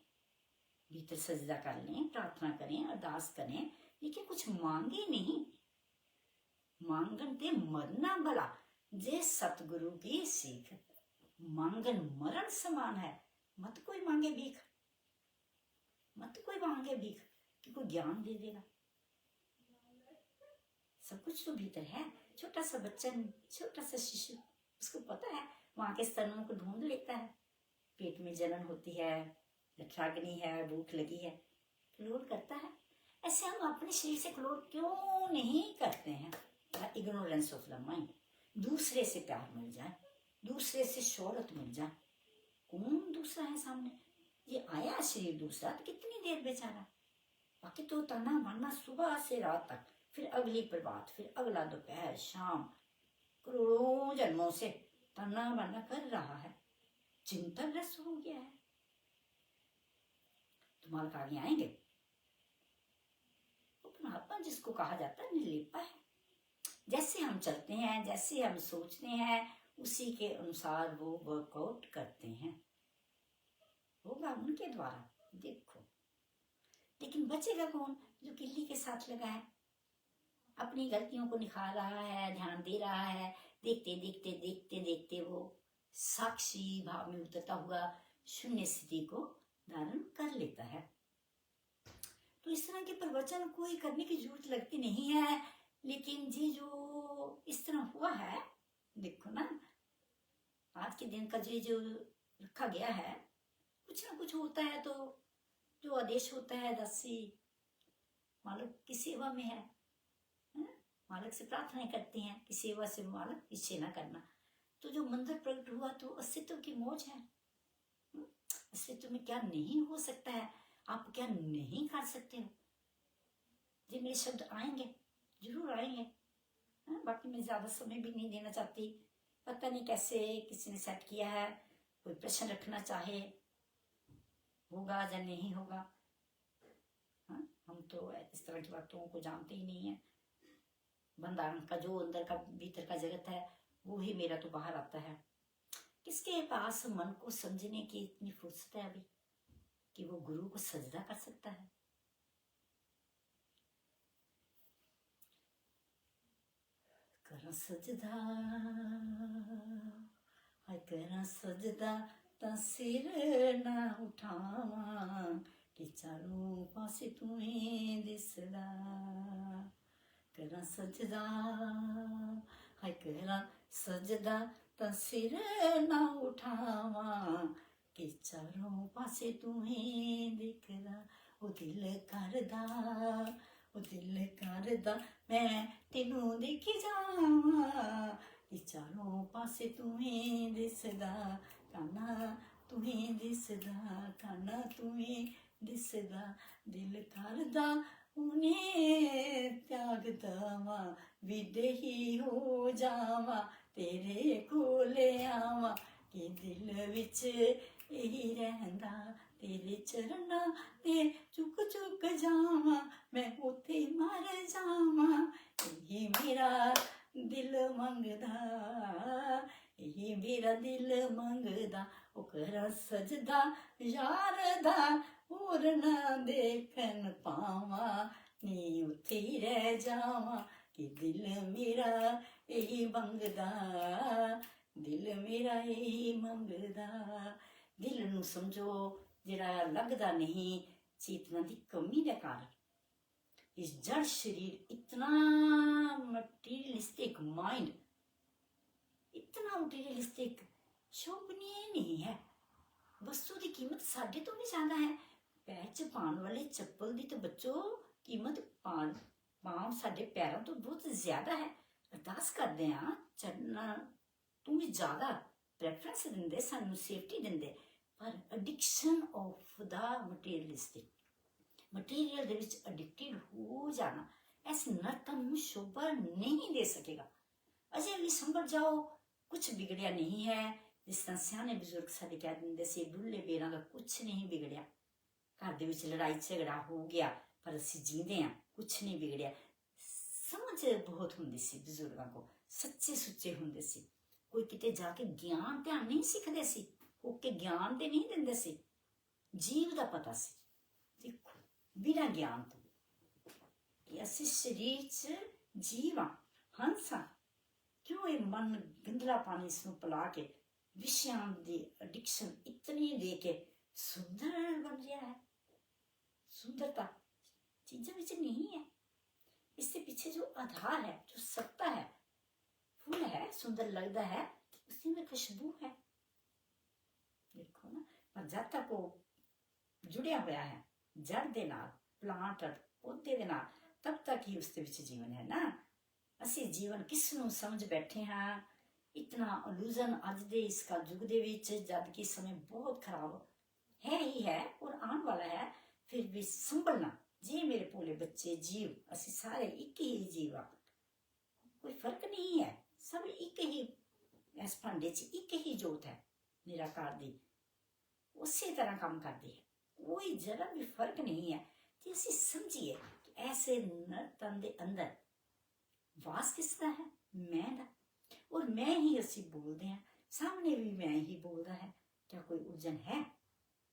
भीतर सजदा कर लें, प्रार्थना करें, अरदास करें, लेकिन कुछ मांगे नहीं। मांगन ते मरना भला, जे सतगुरु की सीख, मांगन मरण समान है। मत कोई मांगे भीख, मत कोई मांगे भीख कि कोई ज्ञान दे देगा। सब कुछ तो भीतर है। छोटा सा बच्चा, छोटा सा शिशु, उसको पता है, वहां के स्तनों को ढूंढ लेता है। पेट में जलन होती है, लठराग्नि है, भूख लगी है, क्रोध करता है। ऐसे हम अपने शरीर से क्रोध क्यों नहीं करते हैं? Ignorance of the mind. दूसरे से प्यार मिल जाए, दूसरे से शोहरत मिल जाए। कौन दूसरा है सामने? ये आया शरीर दूसरा, तो कितनी देर बेचारा। बाकी तो तना मारना सुबह से रात तक, फिर अगली प्रभात, फिर अगला दोपहर, शाम, करोड़ों जन्मों से तना मारना कर रहा है। चिंताग्रस्त हो गया है। तो मालक आगे आएंगे। परमात्मा जिसको कहा जाता है निर्लेपा है। जैसे हम चलते हैं, जैसे हम सोचते हैं, उसी के अनुसार वो वर्कआउट करते हैं। होगा उनके द्वारा, देखो। लेकिन बचेगा कौन? जो किल्ली के साथ लगा है, अपनी गलतियों को निखार रहा है, ध्यान दे रहा है। देखते देखते देखते देखते वो साक्षी भाव में उतरता हुआ शून्य स्थिति को धारण कर लेता है। तो इस तरह के प्रवचन कोई करने की जरूरत लगती नहीं है। लेकिन जी जो इस तरह हुआ है, देखो ना, आज के दिन का जो रखा गया है, कुछ ना कुछ होता है। तो जो आदेश होता है, दासी मालिक की सेवा में है, मालिक से प्रार्थना करते हैं कि सेवा से मालिक पीछे ना करना। तो जो मंदिर प्रकट हुआ तो अस्तित्व की मौज है। अस्तित्व में क्या नहीं हो सकता है? आप क्या नहीं कर सकते हो? जी मेरे शब्द आएंगे, जरूर आएंगे। बाकी मैं ज्यादा समय भी नहीं देना चाहती। पता नहीं कैसे किसी ने सेट किया है। कोई प्रश्न रखना चाहे, होगा या नहीं होगा। हम तो इस तरह की बातों को जानते ही नहीं है। भंडारण का जो अंदर का भीतर का जगत है, वो ही मेरा तो बाहर आता है। किसके पास मन को समझने की इतनी फुर्सत है अभी कि वो गुरु को सजदा कर सकता है? करा सजदा, हाय करा सजदा, ता सिर ना उठावा कि चारों पासे तुम्हें दिसदा। करा सजदा, हाय करा सजदा, ता सिर ना उठावा कि चारों पासे तुम्हें दिखदा। ओ दिल करदा, ओ दिल करदा, मैं तेनू देखी जावां कि चारों पासे तुम्हें दिसदा। काना तुम्हें दिसदा, काना तुम्हें दिसदा। दिल करदा उन्हें त्याग दवा, विदेही हो जावा, तेरे कोले आवा कि दिल विच यही रहंदा। तेरे चरना ते चुक चुक जावा, मैं उथे मर जावा। यही मेरा दिल मंगदा, यही मेरा दिल मंगदा। ओ करा सजदा यार दा, और ना देखन पावा, नी उथे ही रह जावा कि दिल मेरा यही मंगदा, दिल मेरा यही मंगदा। दिल नू समझो, जिहड़ा लगदा नहीं चेतना की कमी के कारण इस जड़ शरीर इतना मटीरियलिस्टिक माइंड, इतना मटीरियलिस्टिक शोभनीय नहीं है। वस्तु की कीमत साढ़े तो भी ज्यादा है। पैर च पाने वाले चप्पल की तो बच्चों कीमत पाँव साढ़े पैरों तो बहुत ज्यादा है। अरदास करते हैं चरना तू भी ज्यादा प्रेफरेंस देंदे, सानू सेफ्टी देंदे। पर addiction of the materialistic, material they which addicted हो जाना इस नर्तन नू शोभा नहीं दे सकेगा। अजे भी संभल जाओ, कुछ बिगड़िया नहीं है। जिस तरह सियाने बजुर्ग साडे कह देंदे सी, डुल्ले बेरां दा कुछ नहीं बिगड़िया। घर दे विच लड़ाई झगड़ा हो गया पर असीं जींदे हां, कुछ नहीं बिगड़िया। समझ बहुत हुंदी सी बजुर्गां को, सच्चे सुच्चे हुंदे सी। कोई किते जाके ज्ञान ध्यान नहीं सिखदे सी, ओके ज्ञान ते नहीं दिंदे सी, जीव दा पता सी। देखो बिना ज्ञान तो कि असीं शरीर च जीव हां, हंस हां। क्यों ये मन गंदला पानी इसनूं पिला के विषयां दी एडिक्शन इतनी दे के सुंदर बन रहा है? सुंदरता चीजों में नहीं है, इसके पीछे जो आधार है, जो सत्ता है, फूल है सुंदर लगता है, उसी में खुशबू है। देखो ना, पर जब तक वो जुड़िया हुआ है जड़ दे नाल, प्लांट पौधे दे नाल, तब तक ही उसके विच जीवन है ना। असी जीवन किस नूं समझ बैठे हाँ, इतना इल्यूजन अज दे इस युग दे विच, जबकि समय बहुत खराब है ही है और आने वाला है, फिर भी संभलना जी मेरे भोले बच्चे जीव, असी सारे एक ही जीव आ, कोई फर्क नहीं है, सब एक ही इस भांडे च एक ही जोत है निराकार दी, उसी तरह काम करती है, कोई जरा भी फर्क नहीं है। तो असी समझिए कि ऐसे नर तन दे अंदर वास किसका है, मैं दा, और मैं ही असी बोलते हैं, सामने भी मैं ही बोलता है। क्या कोई उलझन है?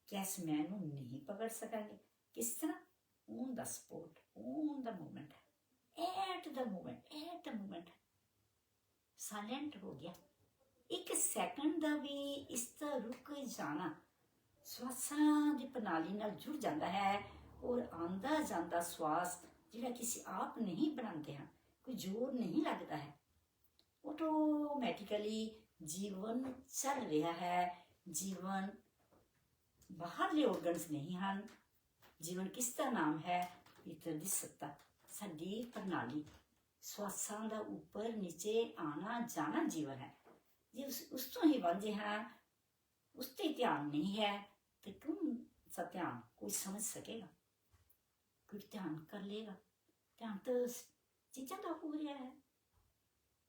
क्या इस मैं नूं नहीं पकड़ सकांगे? किस तरह? On the spot, on the moment, at the moment silent हो गया, एक सैकंड का भी इस तरह रुक जाना, श्वासां दी प्रणाली नाल जुड़ जाता है, और आंदा जांदा श्वास जिहड़ा किसी आप नहीं बनाते हैं, कोई जोर नहीं लगता है, ऑटोमैटिकली जीवन चल रहा है। जीवन बाहरले ऑर्गन्स नहीं हैं, जीवन किसका नाम है? भीतर दी सत्ता, साडी प्रणाली, श्वासां दा ऊपर नीचे आना जाना जीवन है। जे उस तो ही वांझे हैं, उस ते ध्यान नहीं है, तो कौन सा ध्यान कोई समझ सकेगा? कोई ध्यान कर लेगा? ध्यान तो चीज़ों का हो रहा है,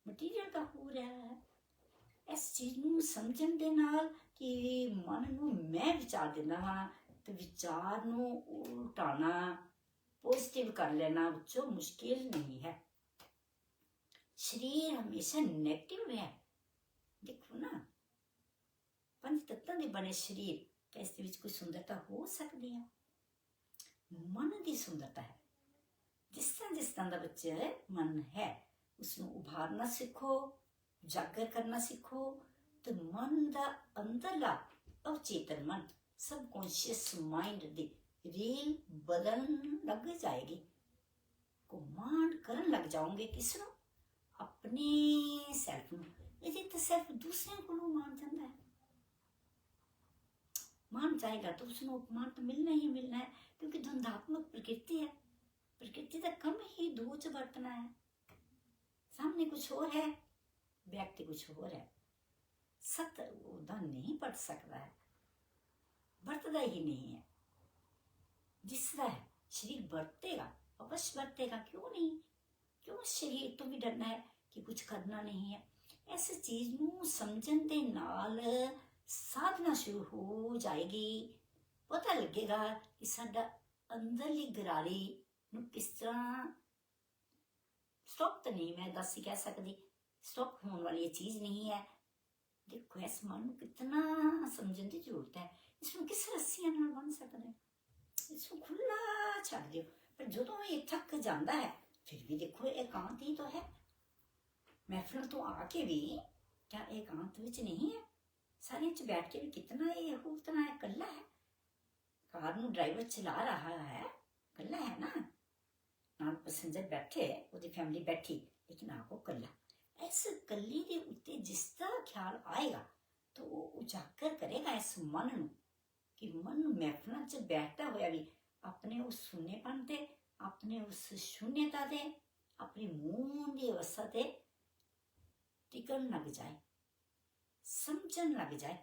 मटीरियल का हो रहा है। इस चीज़ नूं समझण दे नाल कि मन नूं मैं विचार देना हाँ, तो विचार नूं उल्टाना, पॉजिटिव कर लेना बच्चों मुश्किल नहीं है। शरीर हमेशा नेगेटिव है, देखो ना, पंच तत्तां दे बने शरीर, क्या इसके विच कोई सुंदरता हो सकती है? मन की सुंदरता है। जिस तरह का बच्चे मन है, उसनूं उभारना सीखो, जागर करना सीखो, तो मन का अंदरला अवचेतन मन, सबकॉन्शियस माइंड दी रील बदलने लग जाएगी, कमांड करन लग जाओगे किसनों? अपने सैल्फ नूं। यदि तो सैल्फ दूसरे को मान जाता है, मान जाएगा तो उसनों उपमान तो मिलना ही मिलना है, क्योंकि द्वंद्वात्मक प्रकृति है, प्रकृति का कम ही दो च बरतना है, सामने कुछ और है, व्यक्ति कुछ और है, सत्य उदा नहीं बढ़ सकता है, बरतदा ही नहीं है। जिस तरह है शरीर बरतेगा, अवश्य बरतेगा, क्यों नहीं? क्यों शरीर तो भी डरना है कि कुछ करना नहीं है? इस चीज नूं समझण दे नाल साधना शुरू हो जाएगी, पता लगेगा कि साडा अंदरली गरारी नूं किस तरह स्टॉप तो नहीं, मैं दस ही कह सकती, स्टॉप होने वाली ये चीज नहीं है। देखो इस मन को कितना समझने की जरूरत है, इसमें किस रस्सियां नाल बन सकते हैं, इसको खुला छड़ दियो, पर जो ये थक जाता है, फिर भी देखो एकांत ही तो है। महफिल तो आके भी क्या एकांत विच नहीं है? सारे च बैठ के भी कितना ये उतना है, कल्ला है, कार नूं ड्राइवर चला रहा है, कल्ला है ना, नाल पैसेंजर बैठे, उसकी फैमिली बैठी, लेकिन आपको कल्ला। इस कली के उत्ते जिसका ख्याल आएगा तो वो उजागर करेगा इस मन नूं, कि मन महफिल च बैठता हुआ भी अपने उस सुन्नेपन ते, अपने उस शून्यता ते, अपनी मौन की अवस्था ते टिकन लग जाए, समझन लग जाए।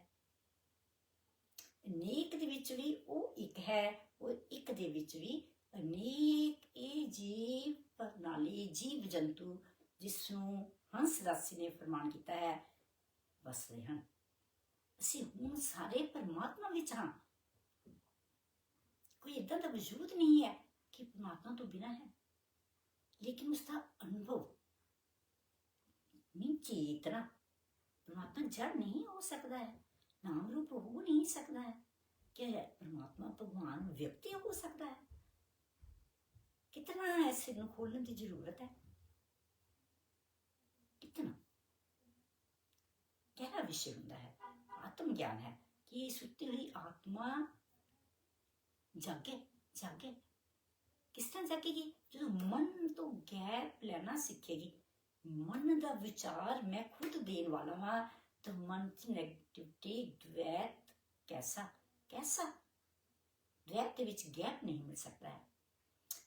अनेक दे विच भी वो एक है, और एक दे विच भी अनेक ये जीव प्रणाली, जीव जंतु जिसनों हंस राशि ने फरमान किया है बस रहे हैं। असी हुण सारे परमात्मा विच हां, कोई इदा का वजूद नहीं है कि परमात्मा तो बिना है, लेकिन उसका अनुभव नहीं चाहिए इतना। परमात्मा जड़ नहीं हो सकता है, नाम रूप हो नहीं सकता है, क्या है परमात्मा भगवान व्यक्ति हो सकता है? कितना ऐसे नूं खोलने की जरूरत है, कितना गहरा विषय हुंदा है। आत्म ज्ञान है कि सुती हुई आत्मा जागे, ਜਾਗੇ। ਕਿਸ ਤਰ੍ਹਾਂ ਜਾਗੇਗੀ? ਜਦੋਂ ਮਨ ਤੋਂ ਗੈਪ ਲੈਣਾ ਸਿੱਖੇਗੀ। ਮਨ ਦਾ ਵਿਚਾਰ ਮੈਂ ਖੁਦ ਦੇਣ ਵਾਲਾ ਹਾਂ, ਤਾਂ ਮਨ 'ਚ ਨੈਗੇਟਿਵਿਟੀ, ਦਵੈਤ ਕੈਸਾ ਦਵੈਤ ਦੇ ਵਿੱਚ ਗੈਪ ਨਹੀਂ ਮਿਲ ਸਕਦਾ ਹੈ।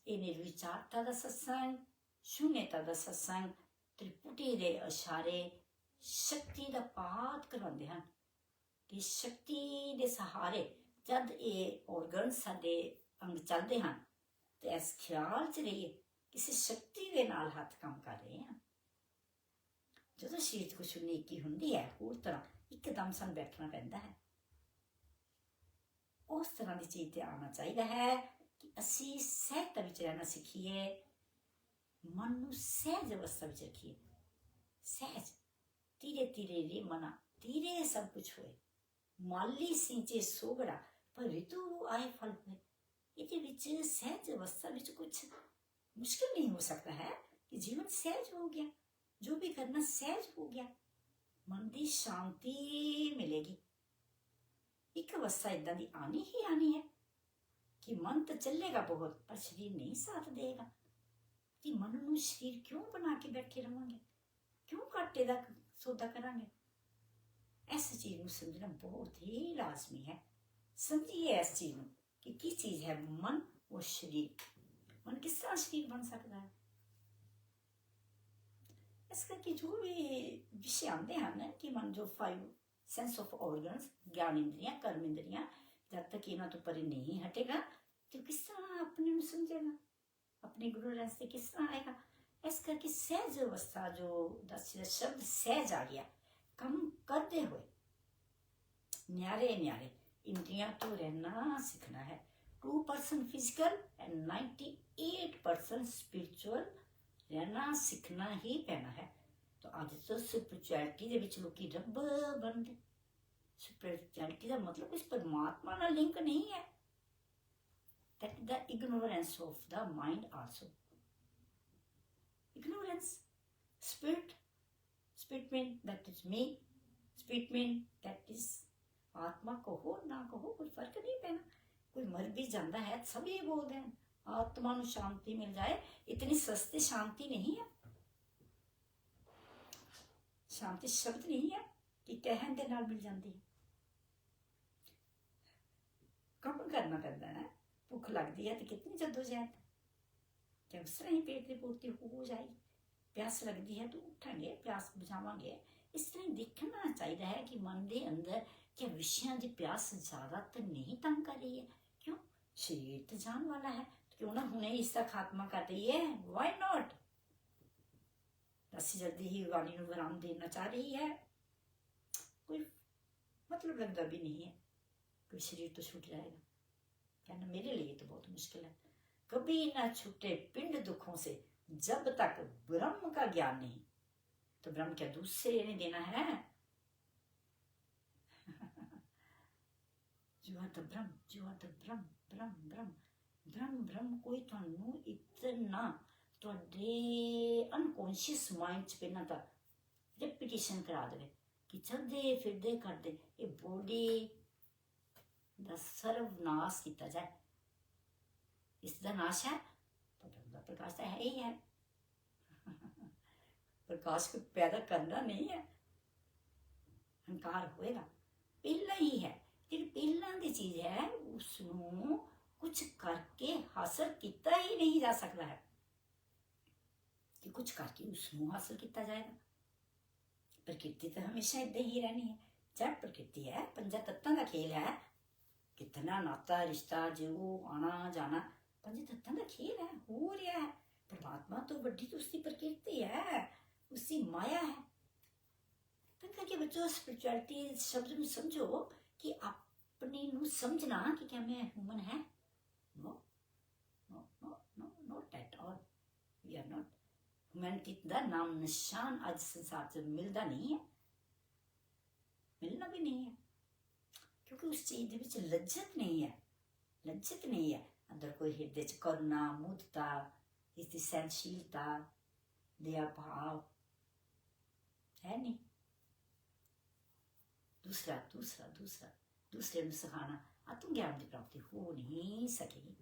ਇਹ ਨਿਰਵਿਚਾਰਤਾ ਦਾ ਸਤਸੰਗ, ਸ਼ੂਨਯਤਾ ਦਾ ਸਤਸੰਗ, ਤ੍ਰਿਪੁਟੀ ਦੇ ਇਸ਼ਾਰੇ ਸ਼ਕਤੀ ਦਾ ਪਾਠ ਕਰਵਾਉਂਦੇ ਹਨ ਕਿ ਸ਼ਕਤੀ ਦੇ ਸਹਾਰੇ ਜਦ ਇਹ ਔਰਗਨ ਸਾਡੇ ਅੰਗ ਚੱਲਦੇ ਹਨ ਤੇ ਇਸ ਖਿਆਲ 'ਚ ਰਹੀਏ ਕਿਸੇ ਸ਼ਕਤੀ ਦੇ ਨਾਲ ਹੱਥ ਕੰਮ ਕਰ ਰਹੇ ਹਨ। ਜਦੋਂ ਸਰੀਰ 'ਚ ਕੁਛ ਉਨੀਕੀ ਹੁੰਦੀ ਹੈ, ਹੋਰ ਤਰ੍ਹਾਂ ਇੱਕਦਮ ਸਾਨੂੰ ਬੈਠਣਾ ਪੈਂਦਾ ਹੈ। ਉਸ ਤਰ੍ਹਾਂ ਦੀ ਚੀਜ਼ 'ਤੇ ਆਉਣਾ ਚਾਹੀਦਾ ਹੈ ਕਿ ਅਸੀਂ ਸਹਿਜਤਾ ਵਿੱਚ ਰਹਿਣਾ ਸਿੱਖੀਏ, ਮਨ ਨੂੰ ਸਹਿਜ ਅਵਸਥਾ ਵਿੱਚ ਰੱਖੀਏ। ਸਹਿਜ, ਧੀਰੇ ਧੀਰੇ ਰੇ ਮਨਾ, ਧੀਰੇ ਸਭ ਕੁਛ ਹੋਏ। ਮਾਲੀ ਸਿੰਚੇ ਸੋਗੜਾ ਪਰ ਰਿਤੂ ਆਏ ਫਲ ਹੋਏ। ਇਹਦੇ ਵਿੱਚ ਸਹਿਜ ਅਵਸਥਾ ਵਿੱਚ ਕੁਛ ਮੁਸ਼ਕਿਲ ਨਹੀਂ ਹੋ ਸਕਦਾ ਹੈ ਕਿ ਜੀਵਨ ਸਹਿਜ ਹੋ ਗਿਆ, ਜੋ ਵੀ ਕਰਨਾ ਸਹਿਜ ਹੋ ਗਿਆ, ਮਨ ਦੀ ਸ਼ਾਂਤੀ ਮਿਲੇਗੀ। ਇੱਕ ਅਵਸਥਾ ਇਦਾਂ ਦੀ ਆਣੀ ਹੀ ਆਣੀ ਹੈ ਕਿ ਮਨ ਤਾਂ ਚੱਲੇਗਾ ਬਹੁਤ, ਪਰ ਸਰੀਰ ਨਹੀਂ ਸਾਥ ਦੇਗਾ। ਕਿ ਮਨ ਨੂੰ ਸਰੀਰ ਕਿਉਂ ਬਣਾ ਕੇ ਬੈਠੇ ਰਹਾਂਗੇ? ਕਿਉਂ ਘਾਟੇ ਦਾ ਸੌਦਾ ਕਰਾਂਗੇ? ਇਸ ਚੀਜ਼ ਨੂੰ ਸਮਝਣਾ ਬਹੁਤ ਹੀ ਲਾਜ਼ਮੀ ਹੈ। ਸਮਝੀਏ ਇਸ ਚੀਜ਼ ਨੂੰ ਕਿ ਕੀ ਚੀਜ਼ ਹੈ ਮਨ ਔਰ ਸਰੀਰ। ਮਨ ਕਿਸ ਤਰ੍ਹਾਂ ਸਰੀਰ ਬਣ ਸਕਦਾ ਹੈ? ਇਸ ਕਰਕੇ ਜੋ ਵੀ ਵਿਸ਼ੇ ਆਉਂਦੇ ਹਨ ਕਿ ਮਨ ਜੋ 5 ਸੈਂਸ ਆਫ ਔਰਗਨਸ, ਗਿਆਨ ਇੰਦਰੀਆਂ, ਕਰਮ ਇੰਦਰੀਆਂ, ਜਦ ਤੱਕ ਇਹਨਾਂ ਤੋਂ ਪਰੇ ਨਹੀਂ ਹਟੇਗਾ ਤੇ ਕਿਸ ਤਰ੍ਹਾਂ ਆਪਣੇ ਨੂੰ ਸਮਝੇਗਾ, ਆਪਣੇ ਗੁਰੂ ਰਹਿਸ ਤੇ ਕਿਸ ਤਰ੍ਹਾਂ ਆਏਗਾ? ਇਸ ਕਰਕੇ ਸਹਿਜ ਅਵਸਥਾ ਜੋ ਦੱਸਿਆ ਸ਼ਬਦ ਸਹਿਜ ਆ ਗਿਆ, ਕੰਮ ਕਰਦੇ ਹੋਏ ਨਿਆਰੇ ਨਿਆਰੇ ਇੰਦਰੀਆਂ ਤੋਂ ਰਹਿਣਾ ਸਿੱਖਣਾ ਹੈ। 2% ਫਿਜ਼ੀਕਲ ਐਂਡ 98% ਸਪਿਰਿਚੁਅਲ ਰਹਿਣਾ ਸਿੱਖਣਾ ਹੀ ਪੈਣਾ ਹੈ। ਤਾਂ ਅੱਜ ਤੋਂ ਸਪਿਰਿਚੁਅਲਿਟੀ ਦੇ ਵਿੱਚ ਲੋਕੀ ਰੱਬ ਬਣਦੇ। ਸਪਿਰਿਚੁਅਲਿਟੀ ਦਾ ਮਤਲਬ ਕੁਝ ਪਰਮਾਤਮਾ ਨਾਲ ਲਿੰਕ ਨਹੀਂ ਹੈ। That is the ignorance of the mind also. Ignorance. Spirit mean that is me. Spirit mean that is आत्मा। कहो ना कहो कोई फर्क नहीं पैना। कोई मर भी जाता है सब ये बोलते हैं आत्मा ਨੂੰ शांति मिल जाए। इतनी सस्ती शांति नहीं है। शांति शब्द नहीं है कि कहन दे नाल मिल जाती है। ਕੰਮ ਕਰਨਾ ਪੈਂਦਾ ਹੈ। ਭੁੱਖ ਲੱਗਦੀ ਹੈ तो कितनी जद्दोजहद, क्या उस तरह ही पेट की पूर्ति हो जाएगी। प्यास लगती है तो उठांगे, प्यास बुझावांगे। इस तरह देखना चाहिए है कि मन के अंदर क्या विषयों की प्यास ज्यादा तो नहीं तंग कर रही है? क्यों? शरीर तो जान वाला है, तो क्यों ना हुणे इसका खात्मा कर दईए। Why not? दस जल्दी ही वाणी को विराम देना चाह रही है, कोई मतलब लगता भी नहीं है। कोई शरीर तो छूट जाएगा, कहना मेरे लिए तो बहुत मुश्किल है। कभी ना छूटे पिंड दुखों से जब तक ब्रह्म का ज्ञान नहीं। तो ब्रह्म क्या दूसरे ने देना है? You are the Brahma, you are the ब्रह्म, ब्रह्म ब्रह्म ब्रह्म ब्रह्म। कोई थानू इतना तुहाडे अनकॉन्शियस माइंड च पहला तो रिपीटिशन करा दे कि चलते फिरते करते ये बॉडी का सर्वनाश किया जाए। इसका नाश है तो ब्रह्म का प्रकाश तो है ही है। प्रकाश को पैदा करना नहीं है, हंकार होएगा पहला ही है। ਜਿਹੜੀ ਪਹਿਲਾਂ ਦੀ ਚੀਜ਼ ਹੈ ਉਸਨੂੰ ਕੁਝ ਕਰਕੇ ਹਾਸਲ ਕੀਤਾ ਹੀ ਨਹੀਂ ਜਾ ਸਕਦਾ ਹੈ ਕਿ ਕੁਝ ਕਰਕੇ ਉਸਨੂੰ ਹਾਸਲ ਕੀਤਾ ਜਾਏਗਾ। प्रकृति तो हमेशा इदा ही रहनी है। चाहे प्रकृति है, पंजा तत्तां का खेल है। कितना नाता रिश्ता जो आना जाना पंज तत्तां का खेल है, हो रहा है। परमात्मा तो वड्डी तो उसकी प्रकृति है, उसकी माया है। तो करके बच्चों स्पिरिचुअलिटी शब्द में समझो कि अपने नू समझना कि क्या मैं ह्यूमन है। No no no no not at all. We are not. Humanity का नाम निशान आज संसार से मिलता नहीं है, मिलना भी नहीं है, क्योंकि उस चीज विच लज्जत नहीं है। लज्जत नहीं है अंदर कोई हृदय च करुणा, मुदता, इसकी सहनशीलता, दया भाव है नहीं। दूसरा दूसरा दूसरा दूसरे में सिखाना आत्मज्ञान की प्राप्ति हो नहीं सकेगी।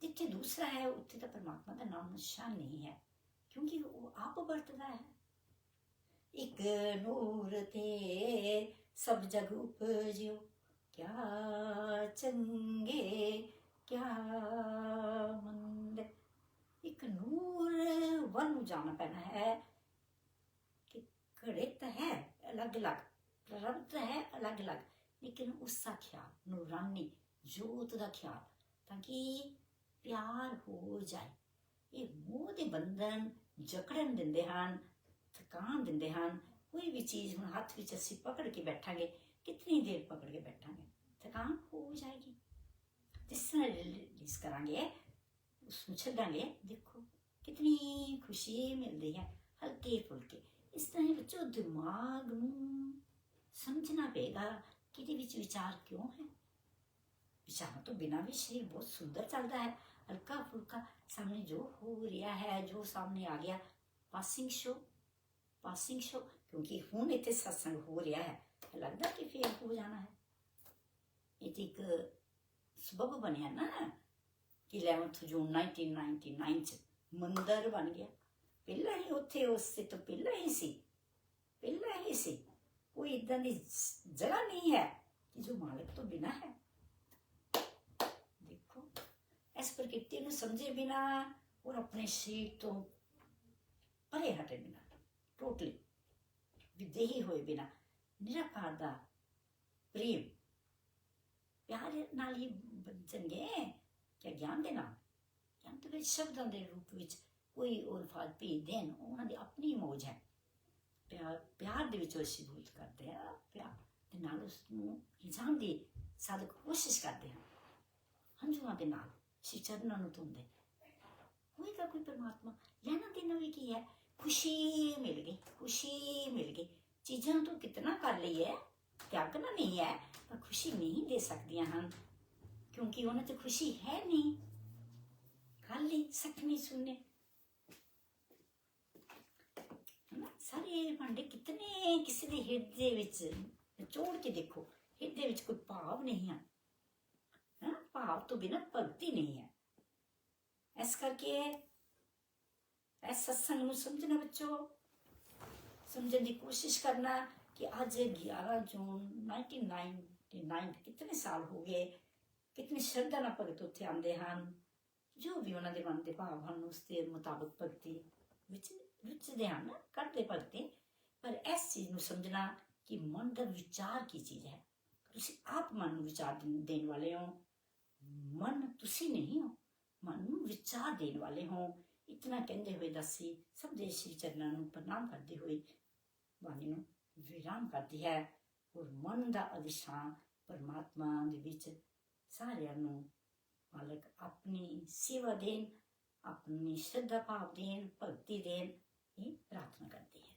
जिथे दूसरा है उत्थे तो परमात्मा का नाम निशान नहीं है, क्योंकि वो आप बरतदा है। एक नूर ते सब जग उपजियो, क्या चंगे क्या मंद। एक नूर वन जाना पैना है कि घड़ित है अलग अलग, प्ररब्ध है अलग अलग, लेकिन उसका ख्याल नूरानी जोत का ख्याल, ताकि प्यार हो जाए। ये मोह के बंधन जकड़न दिंदे हन, थकान दिंदे हन। कोई भी चीज़ हम हाथ में असीं पकड़ के बैठांगे, कितनी देर पकड़ के बैठांगे, थकान हो जाएगी। जिस तरह रिलीज करांगे उसमें छड्डांगे, देखो कितनी खुशी मिलती है हल्के फुल्के। इस तरह बच्चों दिमाग नूं समझना पेगा कि इहदे विच विचार क्यों है। विचारों तो बिना भी शरीर बहुत सुंदर चलता है, हल्का फुल्का। सामने जो हो रहा है, जो सामने आ गया, पासिंग शो पासिंग शो। क्योंकि हुण इत्थे सत्संग हो रहा है, लगता कि फिर हो जाना है। ये एक सबब बनया ना कि 11 जून 1999 च मंदिर बन गया। पहला ही उत्थे उससे तो पहला ही सी। कोई इदां दी जगह नहीं है कि जो मालिक तो बिना है। देखो इस प्रकृति को समझे बिना और अपने शरीर तो परे हटे बिना, टोटली विदेही होए बिना, निराकार दा प्रेम प्यार नाल ही बचणगे। क्या ज्ञान दे नाल? ज्ञान तो विच शब्दां दे रूप विच कोई अल्फाज भेज देन, उन्हां दी अपनी मौज है। प्यार दे विच असीं बोल करते हैं, प्यार दे नाल उसनूं रिझाण दी साधक कोशिश करते हैं। हंझुआं दे नाल श्री चरनां नूं धोंदे। होएगा कोई परमात्मा, लेना देना भी की है, खुशी मिल गई। चीज़ां तो कितना कर ली है, त्यागना नहीं है, पर खुशी नहीं दे सकदियां हन, क्योंकि उन्हें तो खुशी है नहीं। खाली सकनी सुनने सारे भांडे कितने किसी के हिरदे विच निचोड़ के देखो, हिरदे विच कोई भाव नहीं है। भाव तो बिना भगती नहीं है। इस करके इस सत्संग नूं समझना बच्चों, समझने की कोशिश करना कि अज 11 जून 1999 कितने साल हो गए, कितनी श्रद्धा नाल भगत उत्थे आंदे हन। जो भी उन्होंने मन के भाव हैं उसके मुताबिक भगती विचदे हन, करते भगती। पर इस चीज़ नूं समझना कि मन का विचार की चीज़ है। तुसीं आप मन नूं विचार देने वाले हो, मन तुसीं नहीं हो, मन नूं विचार देने वाले हो। इतना कहते हुए दसी सब दे श्री चरनां नूं प्रणाम करते हुए वाणी नूं विराम करती है। और मन का अधिष्ठान परमात्मा दे विच सारिआं नूं मालक अपनी सेवा देन, अपनी श्रद्धा भाव देन, भगती देन, ये प्रार्थना करती है।